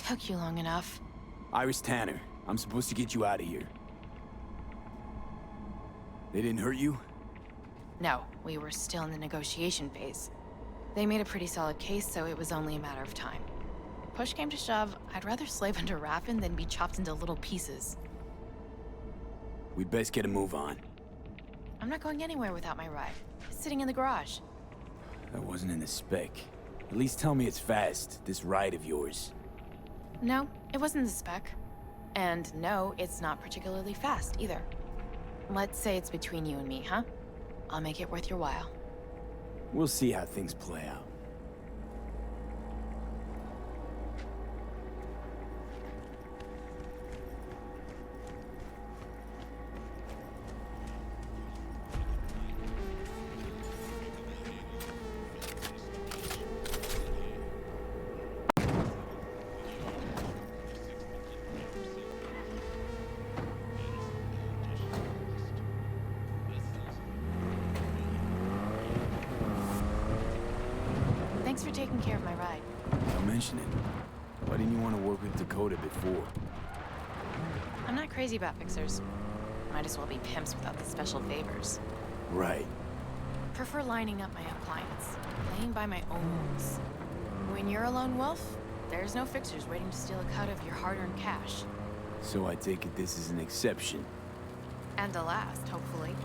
Took you long enough. Iris Tanner, I'm supposed to get you out of here. They didn't hurt you? No, we were still in the negotiation phase. They made a pretty solid case, so it was only a matter of time. Push came to shove, I'd rather slave under Raffen than be chopped into little pieces. We'd best get a move on. I'm not going anywhere without my ride. It's sitting in the garage. That wasn't in the spec. At least tell me it's fast, this ride of yours. No, it wasn't the spec. And no, it's not particularly fast, either. Let's say it's between you and me, huh? I'll make it worth your while. We'll see how things play out. mention it. Why didn't you want to work with Dakota before? I'm not crazy about fixers. Might as well be pimps without the special favors. Right. Prefer lining up my own clients, playing by my own rules. When you're a lone wolf, there's no fixers waiting to steal a cut of your hard-earned cash. So I take it this is an exception. And the last, hopefully.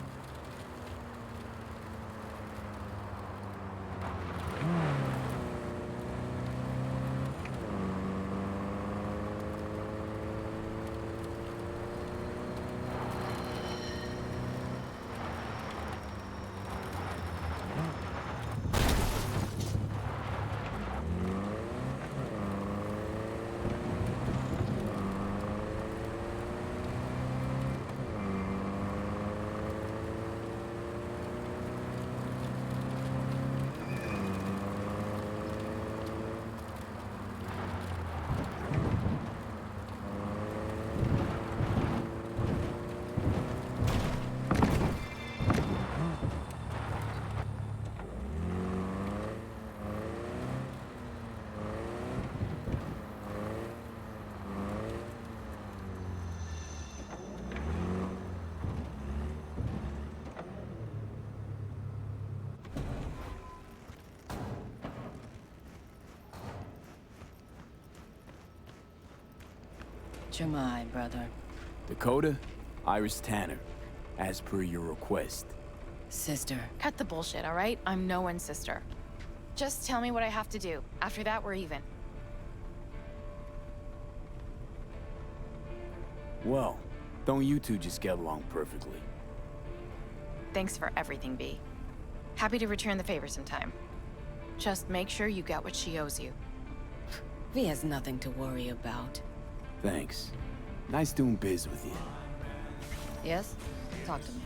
Jemai, brother. Dakota, Iris Tanner, as per your request. Sister. Cut the bullshit, all right? I'm no one's sister. Just tell me what I have to do. After that, we're even. Well, don't you two just get along perfectly? Thanks for everything, B. Happy to return the favor sometime. Just make sure you get what she owes you. V has nothing to worry about. Thanks. Nice doing biz with you. Yes? Talk to me.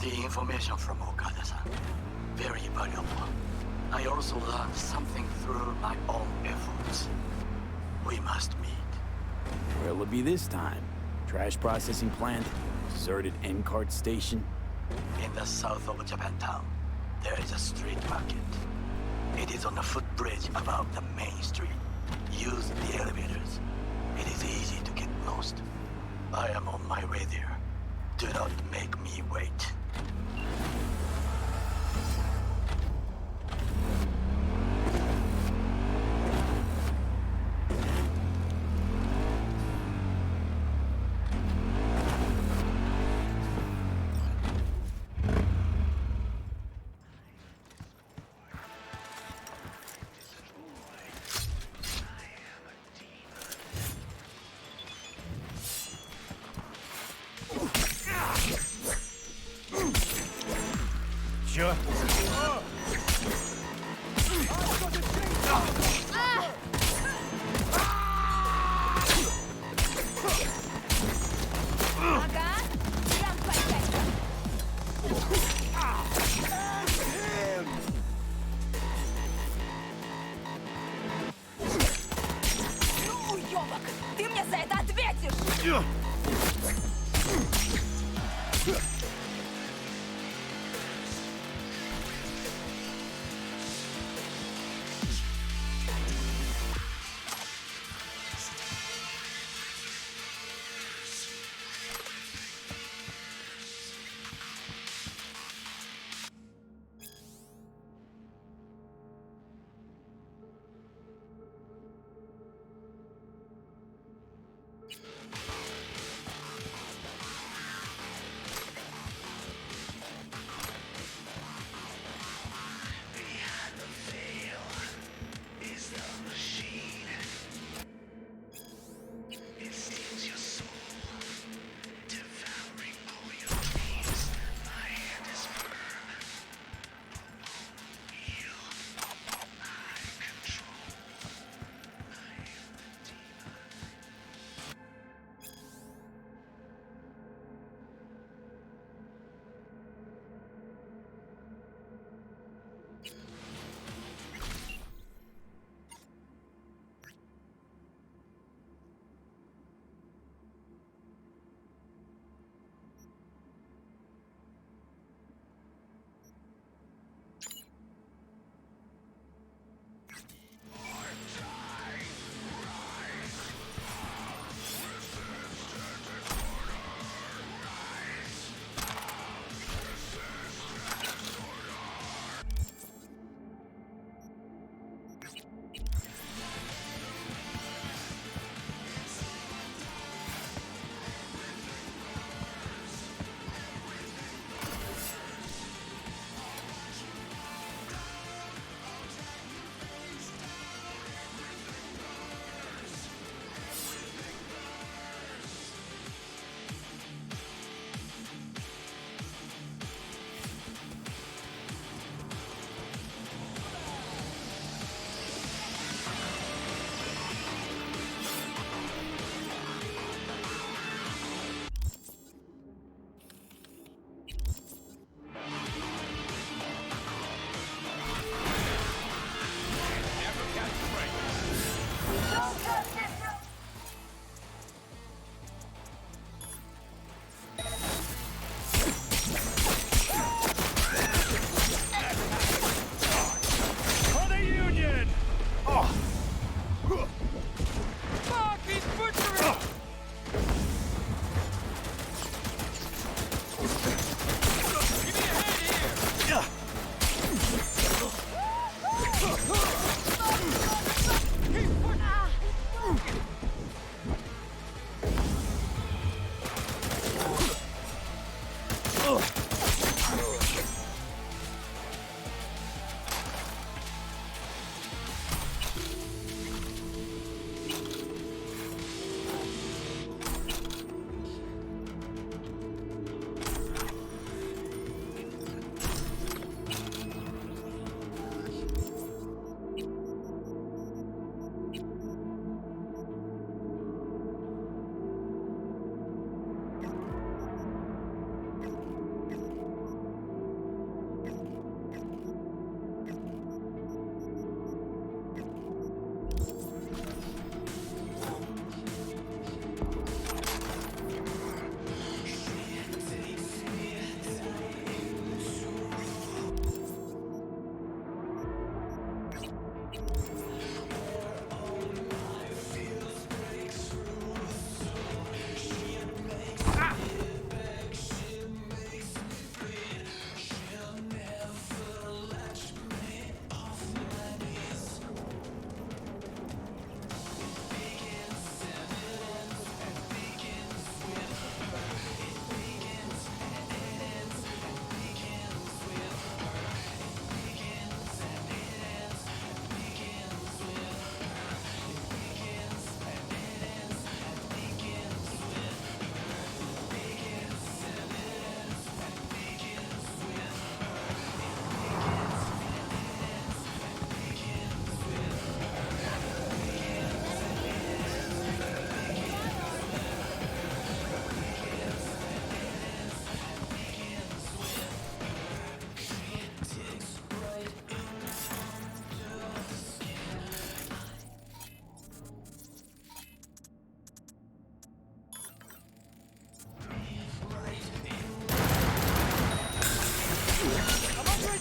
The information from Okada-san, very valuable. I also learned something through my own efforts. We must meet. Where'll it be this time? Trash processing plant? Deserted end cart station? In the south of Japantown, there is a street market. It is on the footbridge above the main street. Use the elevators. It is easy to get lost. I am on my way there. Do not make me wait. Sure. Ну, ёбок, ты мне за это ответишь!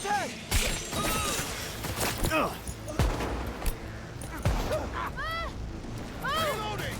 Contact! Reloading!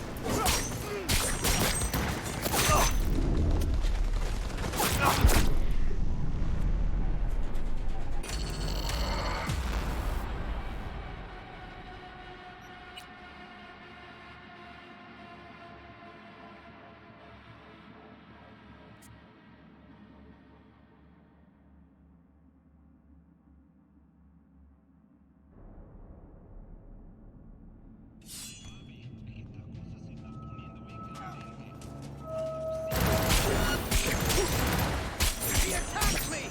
He attacked me!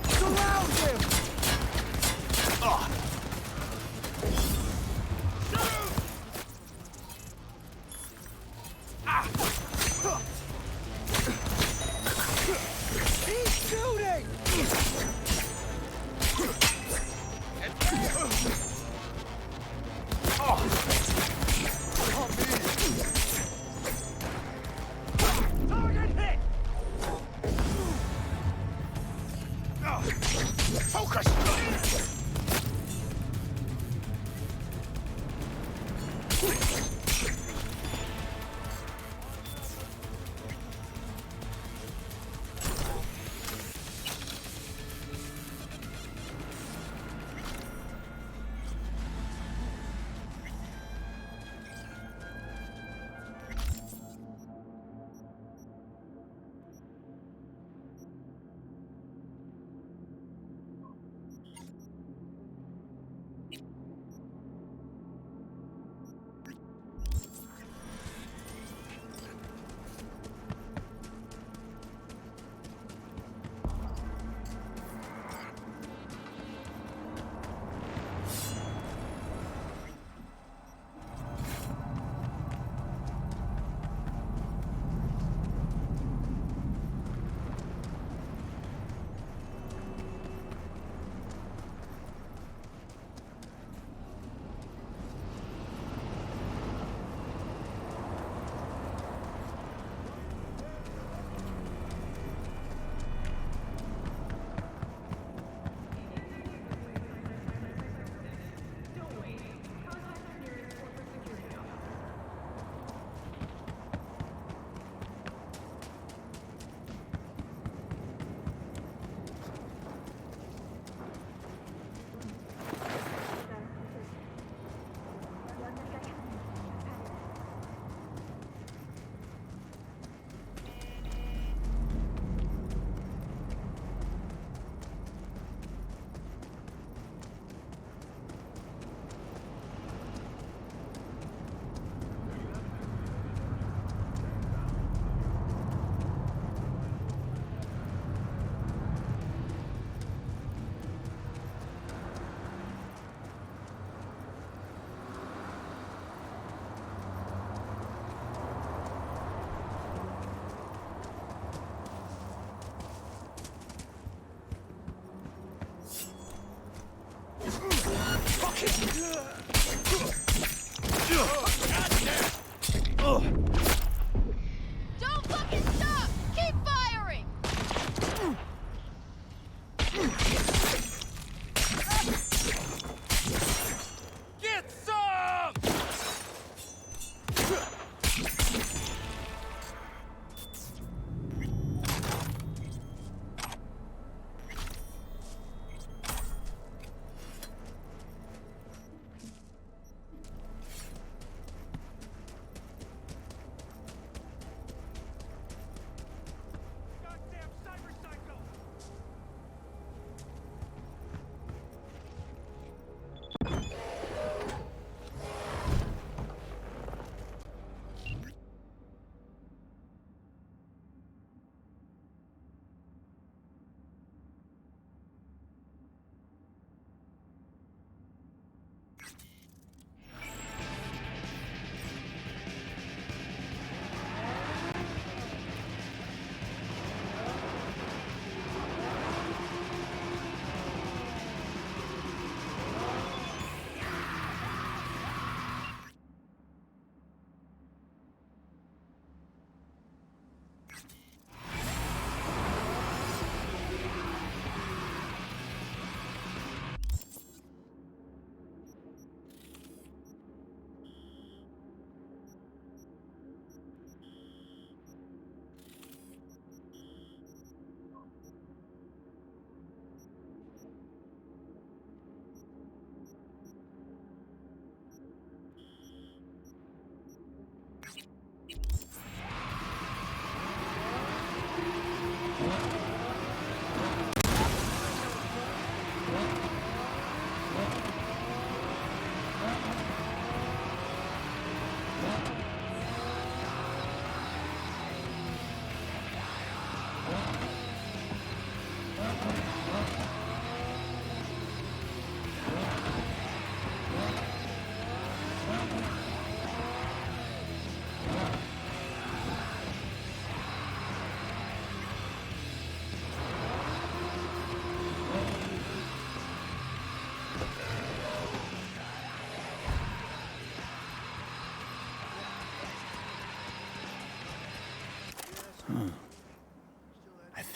Surround him! He's shooting! Target hit! Focus! Don't fucking stop! Keep firing! Get some!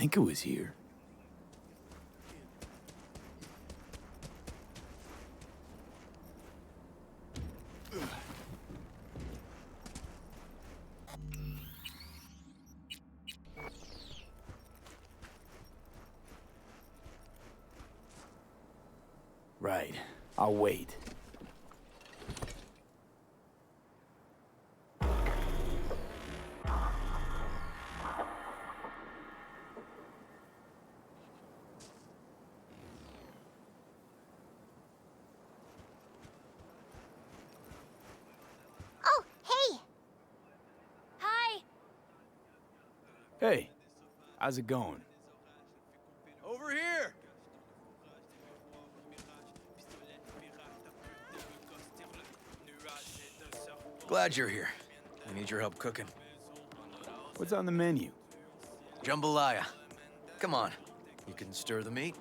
think it was here. Right. I'll wait. Oh, hey! Hi! Hey, how's it going? Over here! Glad you're here. We need your help cooking. What's on the menu? Jambalaya. Come on. You can stir the meat?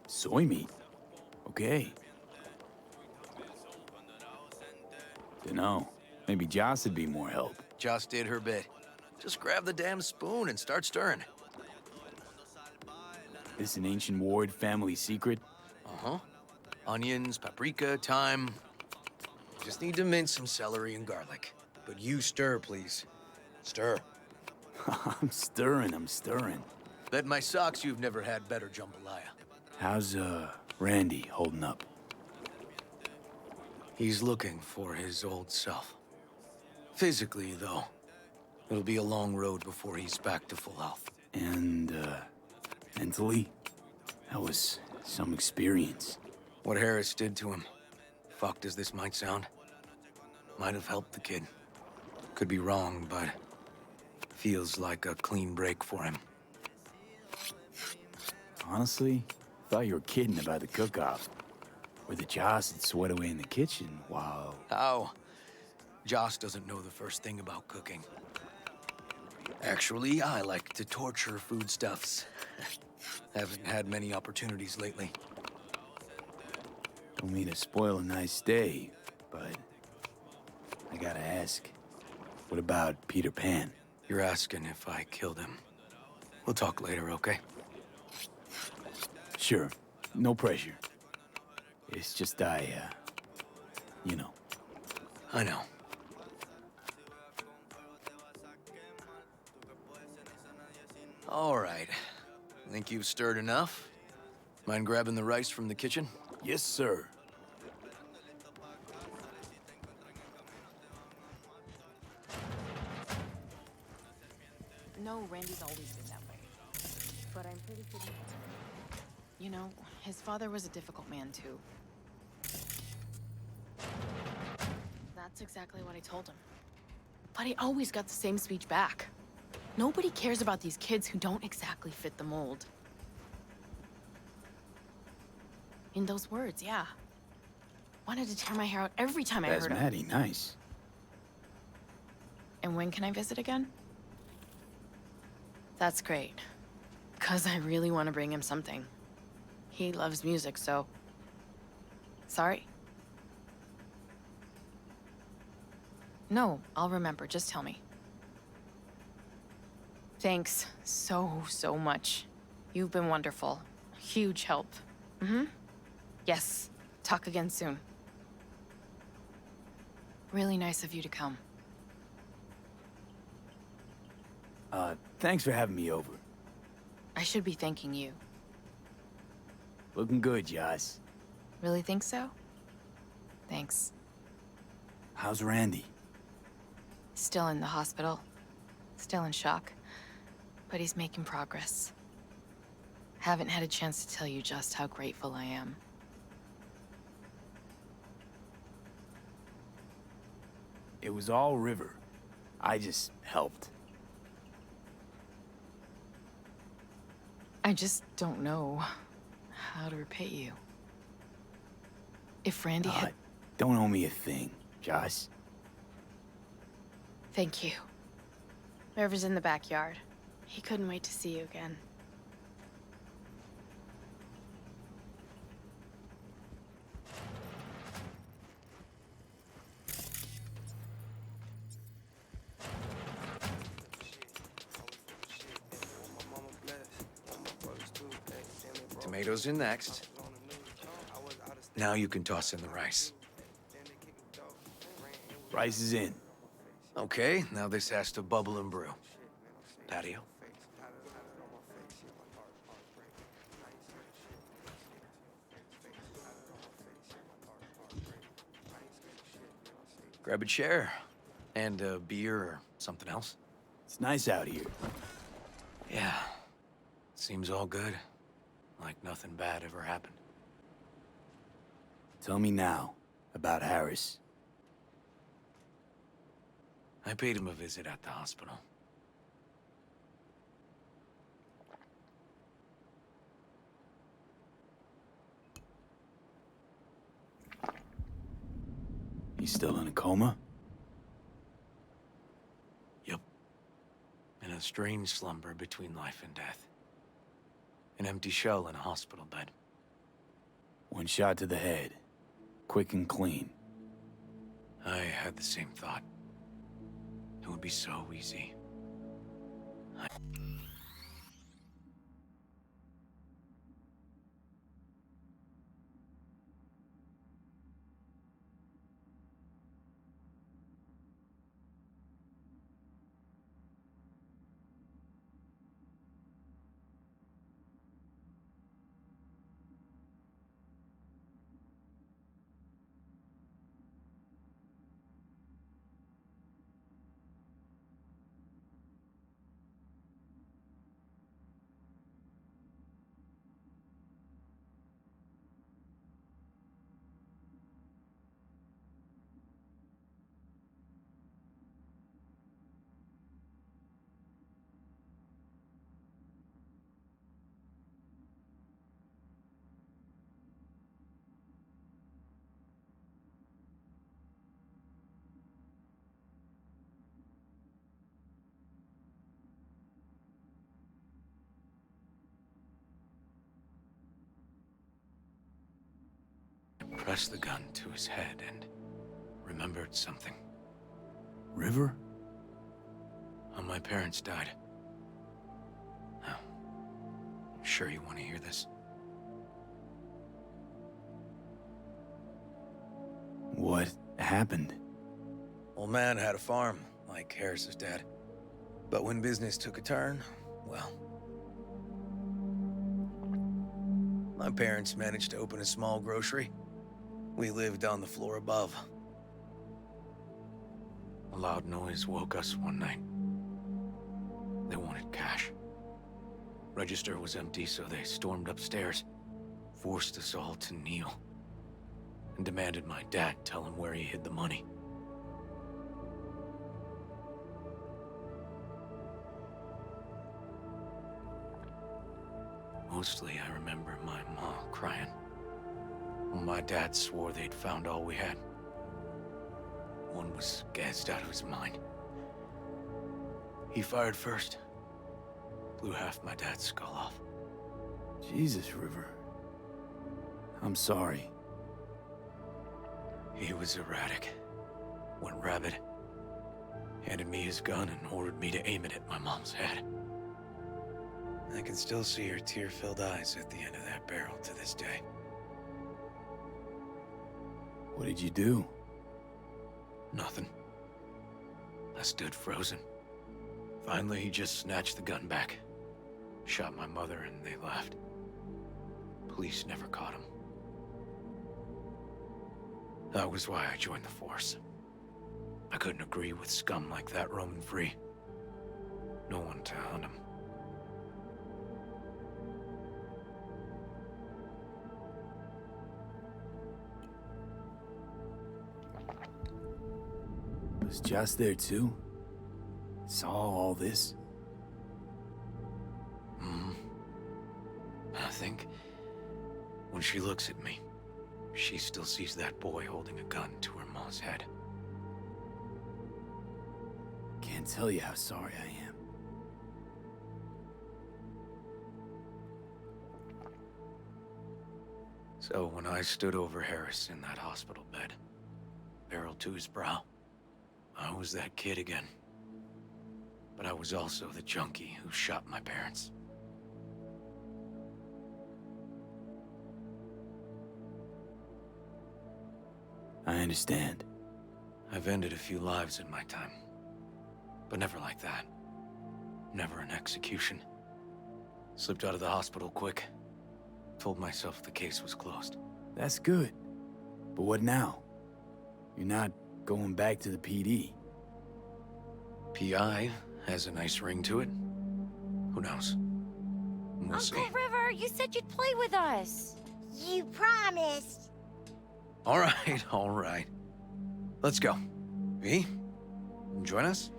Soy meat. Okay. Dunno. Maybe Joss would be more help. Joss did her bit. Just grab the damn spoon and start stirring. This an ancient Ward family secret? Uh-huh. Onions, paprika, thyme. Just need to mince some celery and garlic. But you stir, please. Stir. I'm stirring. Bet my socks you've never had better jambalaya. How's, Randy holding up? He's looking for his old self. Physically, though. It'll be a long road before he's back to full health. And, mentally? That was some experience. What Harris did to him, fucked as this might sound, might have helped the kid. Could be wrong, but feels like a clean break for him. Honestly, thought you were kidding about the cook-off. Where the Joss would sweat away in the kitchen while... How? Joss doesn't know the first thing about cooking. Actually, I like to torture foodstuffs. Haven't had many opportunities lately. Don't mean to spoil a nice day, but... I gotta ask. What about Peter Pan? You're asking if I killed him. We'll talk later, okay? Sure. No pressure. It's just you know. I know. All right. Think you've stirred enough? Mind grabbing the rice from the kitchen? Yes, sir. No, Randy's always been that way. But I'm pretty sure... You know, his father was a difficult man, too. That's exactly what I told him. But he always got the same speech back. Nobody cares about these kids who don't exactly fit the mold. In those words, yeah. Wanted to tear my hair out every time I heard him. That's mighty nice. And when can I visit again? That's great. 'Cause I really want to bring him something. He loves music, so... Sorry? No, I'll remember. Just tell me. Thanks so much. You've been wonderful. Huge help. Mm-hmm. Yes. Talk again soon. Really nice of you to come. Thanks for having me over. I should be thanking you. Looking good, Joss. Really think so? Thanks. How's Randy? Still in the hospital. Still in shock. But he's making progress. Haven't had a chance to tell you just how grateful I am. It was all River. I just helped. I just don't know how to repay you. If Randy had... Don't owe me a thing, Joss. Thank you. River's in the backyard. He couldn't wait to see you again. Tomatoes are next. Now you can toss in the rice. Rice is in. Okay, now this has to bubble and brew. Patio. Grab a chair. And a beer or something else. It's nice out here. Yeah. Seems all good. Like nothing bad ever happened. Tell me now about Harris. I paid him a visit at the hospital. He's still in a coma? Yep. In a strange slumber between life and death. An empty shell in a hospital bed. One shot to the head. Quick and clean. I had the same thought. It would be so easy. Pressed the gun to his head and remembered something. River? How my parents died. Now, sure you want to hear this? What happened? Old man had a farm, like Harris's dad. But when business took a turn, well... my parents managed to open a small grocery. We lived on the floor above. A loud noise woke us one night. They wanted cash. Register was empty, so they stormed upstairs, forced us all to kneel, and demanded my dad tell him where he hid the money. Mostly, I remember my mom crying. My dad swore they'd found all we had. One was gassed out of his mind. He fired first. Blew half my dad's skull off. Jesus, River. I'm sorry. He was erratic. Went rabid. Handed me his gun and ordered me to aim it at my mom's head. I can still see her tear-filled eyes at the end of that barrel to this day. What did you do? Nothing. I stood frozen. Finally, he just snatched the gun back. Shot my mother and they left. Police never caught him. That was why I joined the force. I couldn't agree with scum like that roaming free. No one to hunt him. Was Joss there too? Saw all this? I think when she looks at me, she still sees that boy holding a gun to her mom's head. Can't tell you how sorry I am. So when I stood over Harris in that hospital bed, barrel to his brow, I was that kid again. But I was also the junkie who shot my parents. I understand. I've ended a few lives in my time. But never like that. Never an execution. Slipped out of the hospital quick. Told myself the case was closed. That's good. But what now? You're not going back to the PD. PI has a nice ring to it. Who knows? We'll see. Uncle River, you said you'd play with us. You promised. All right. Let's go. V, join us?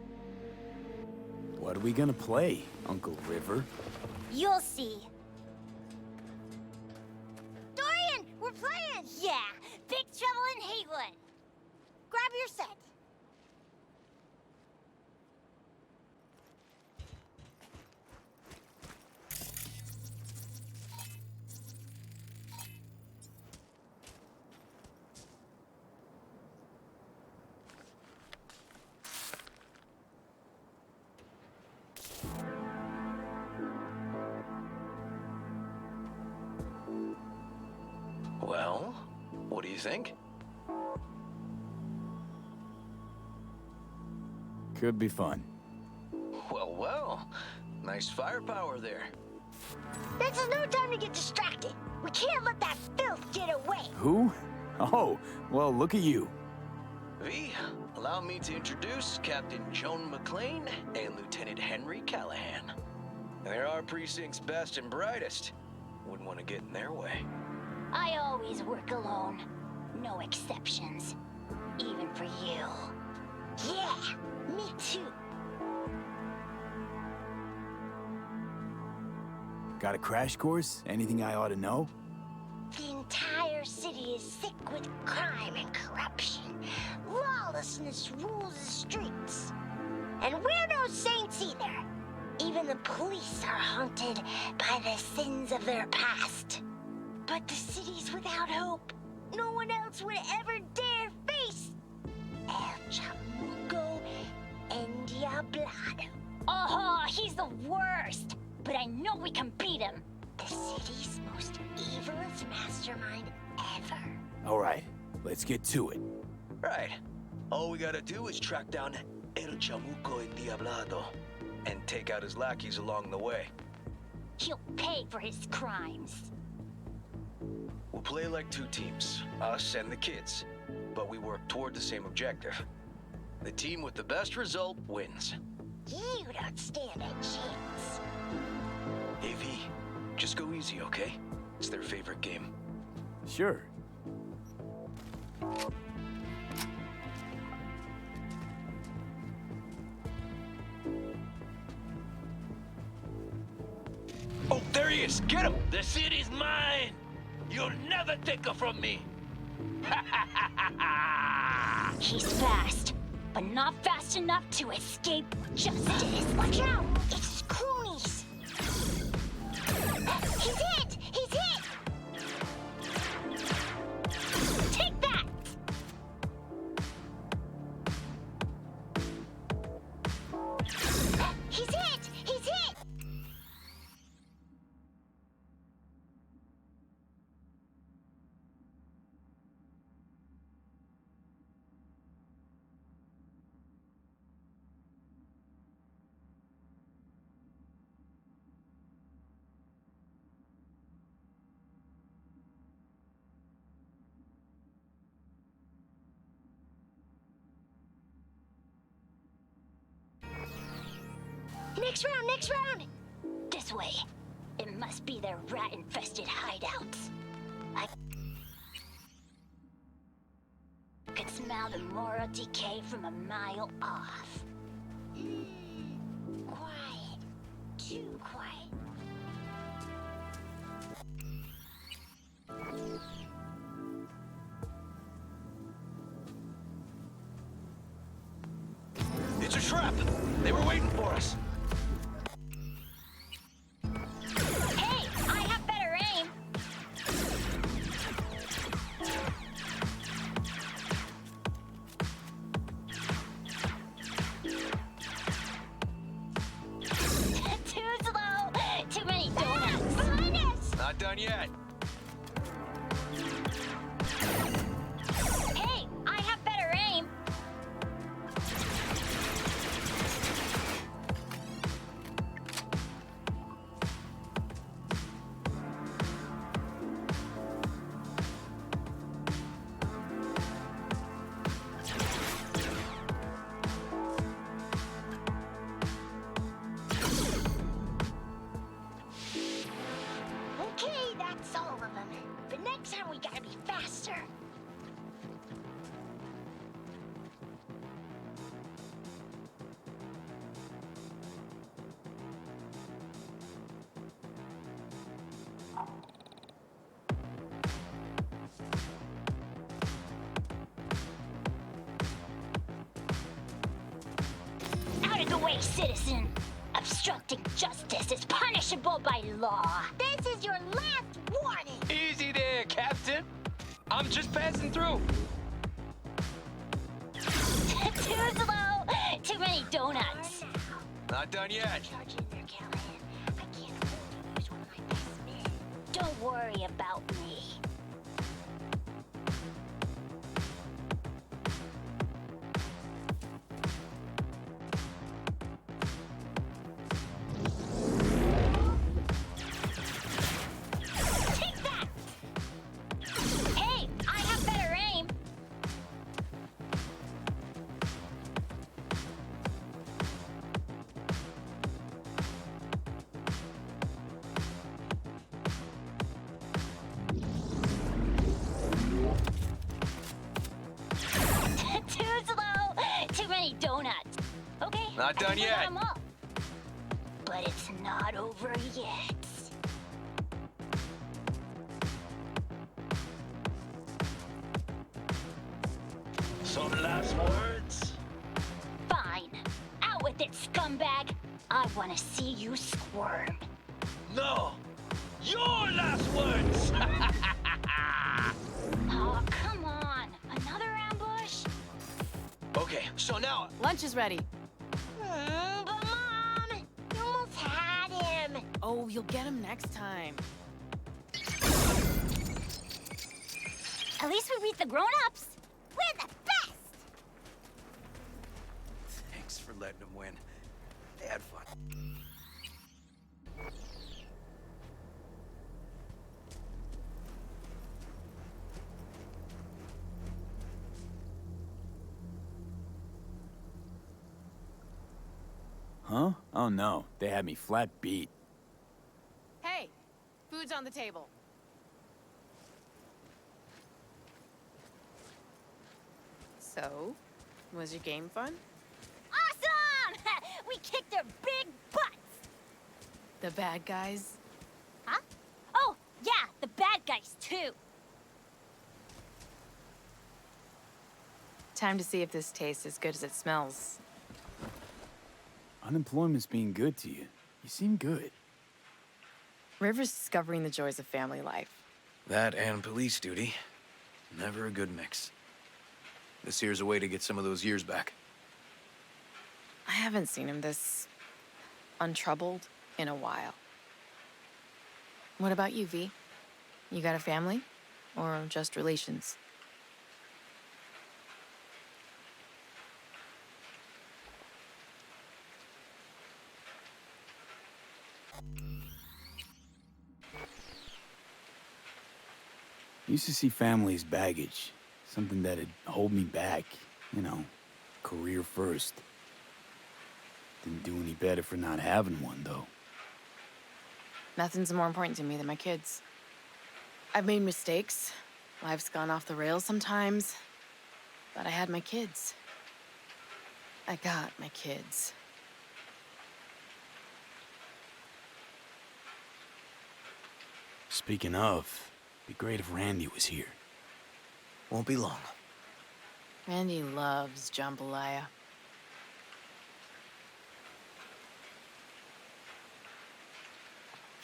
What are we gonna play, Uncle River? You'll see. Dorian, we're playing! Yeah, Big Trouble in Haywood. Grab your set. Well, what do you think? Could be fun. Well. Nice firepower there. This is no time to get distracted. We can't let that filth get away. Who? Oh, well, look at you. V, allow me to introduce Captain Joan McClane and Lieutenant Henry Callahan. They're our precinct's best and brightest. Wouldn't want to get in their way. I always work alone. No exceptions. Even for you. Yeah, me too. Got a crash course? Anything I ought to know? The entire city is sick with crime and corruption. Lawlessness rules the streets. And we're no saints either. Even the police are haunted by the sins of their past. But the city's without hope. No one else would ever dare face El Chamuco Endiablado. Oh, he's the worst. But I know we can beat him. The city's most evilest mastermind ever. All right, let's get to it. Right. All we gotta do is track down El Chamuco Endiablado and take out his lackeys along the way. He'll pay for his crimes. We'll play like two teams, us and the kids, but we work toward the same objective. The team with the best result wins. You don't stand a chance. Hey V, just go easy, okay? It's their favorite game. Sure. Oh, there he is! Get him! The city's mine! You'll never take her from me! He's fast, but not fast enough to escape justice. Watch out! It's Croonies! He's hit! He's hit! Take that! He's hit! He's hit! Next round! This way. It must be their rat-infested hideouts. I could smell the moral decay from a mile off. Quiet. Too quiet. It's a trap! They were waiting for us! Hey, I have better aim! Too slow! Too many donuts! Behind us! Not done yet. Hey, away, citizen. Obstructing justice is punishable by law. This is your last warning. Easy there, Captain. I'm just passing through. Too slow. Too many donuts. Not done yet. Don't worry about me. Take that! Hey, I have better aim. Too slow. Too many donuts. Okay. Not done I think we got yet. 'em all. But it's not over yet. Some last words? Fine. Out with it, scumbag. I want to see you squirm. No! Your last words! Oh, come on. Another ambush? Okay, so now... Lunch is ready. But Mom, you almost had him. Oh, you'll get him next time. At least we beat the grown-ups. We're the best. Thanks for letting them win. They had fun. Huh? Oh no, they had me flat beat. Hey, food's on the table. So, was your game fun? Awesome! We kicked their big butts. The bad guys? Huh? Oh, yeah, the bad guys, too. Time to see if this tastes as good as it smells. Unemployment's being good to you. You seem good. River's discovering the joys of family life. That and police duty. Never a good mix. This here's a way to get some of those years back. I haven't seen him this untroubled in a while. What about you, V? You got a family? Or just relations? Used to see family as baggage. Something that'd hold me back. You know, career first. Didn't do any better for not having one, though. Nothing's more important to me than my kids. I've made mistakes. Life's gone off the rails sometimes. But I had my kids. I got my kids. Speaking of, it'd be great if Randy was here. Won't be long. Randy loves jambalaya.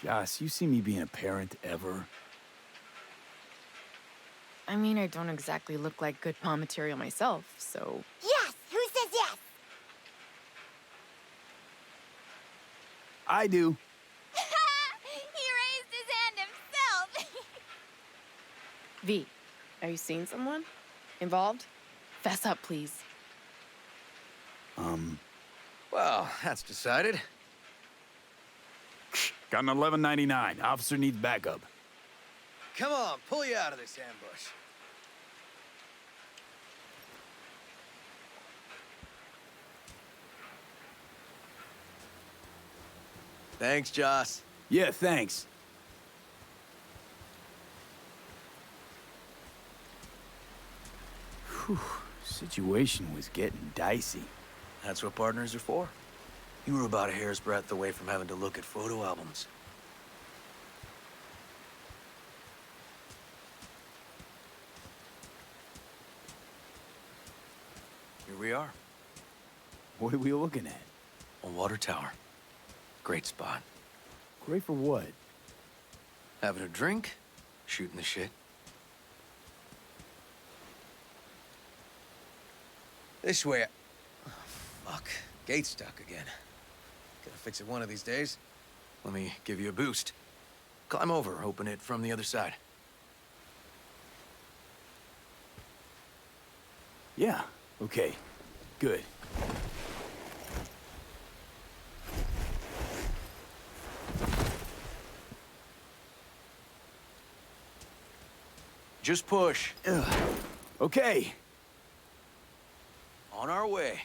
Joss, you see me being a parent ever? I mean, I don't exactly look like good mom material myself, so... Yes! Who says yes? I do. He raised his hand himself. V, are you seeing someone? Involved? Fess up, please. Well, that's decided. Got an 1199. Officer needs backup. Come on, pull you out of this ambush. Thanks, Joss. Yeah, thanks. Whew, situation was getting dicey. That's what partners are for. You were about a hair's breadth away from having to look at photo albums. Here we are. What are we looking at? A water tower. Great spot. Great for what? Having a drink, shooting the shit. This way. Oh, fuck. Gate's stuck again. Gonna fix it one of these days. Let me give you a boost. Climb over, open it from the other side. Yeah, okay. Good. Just push. Okay. On our way.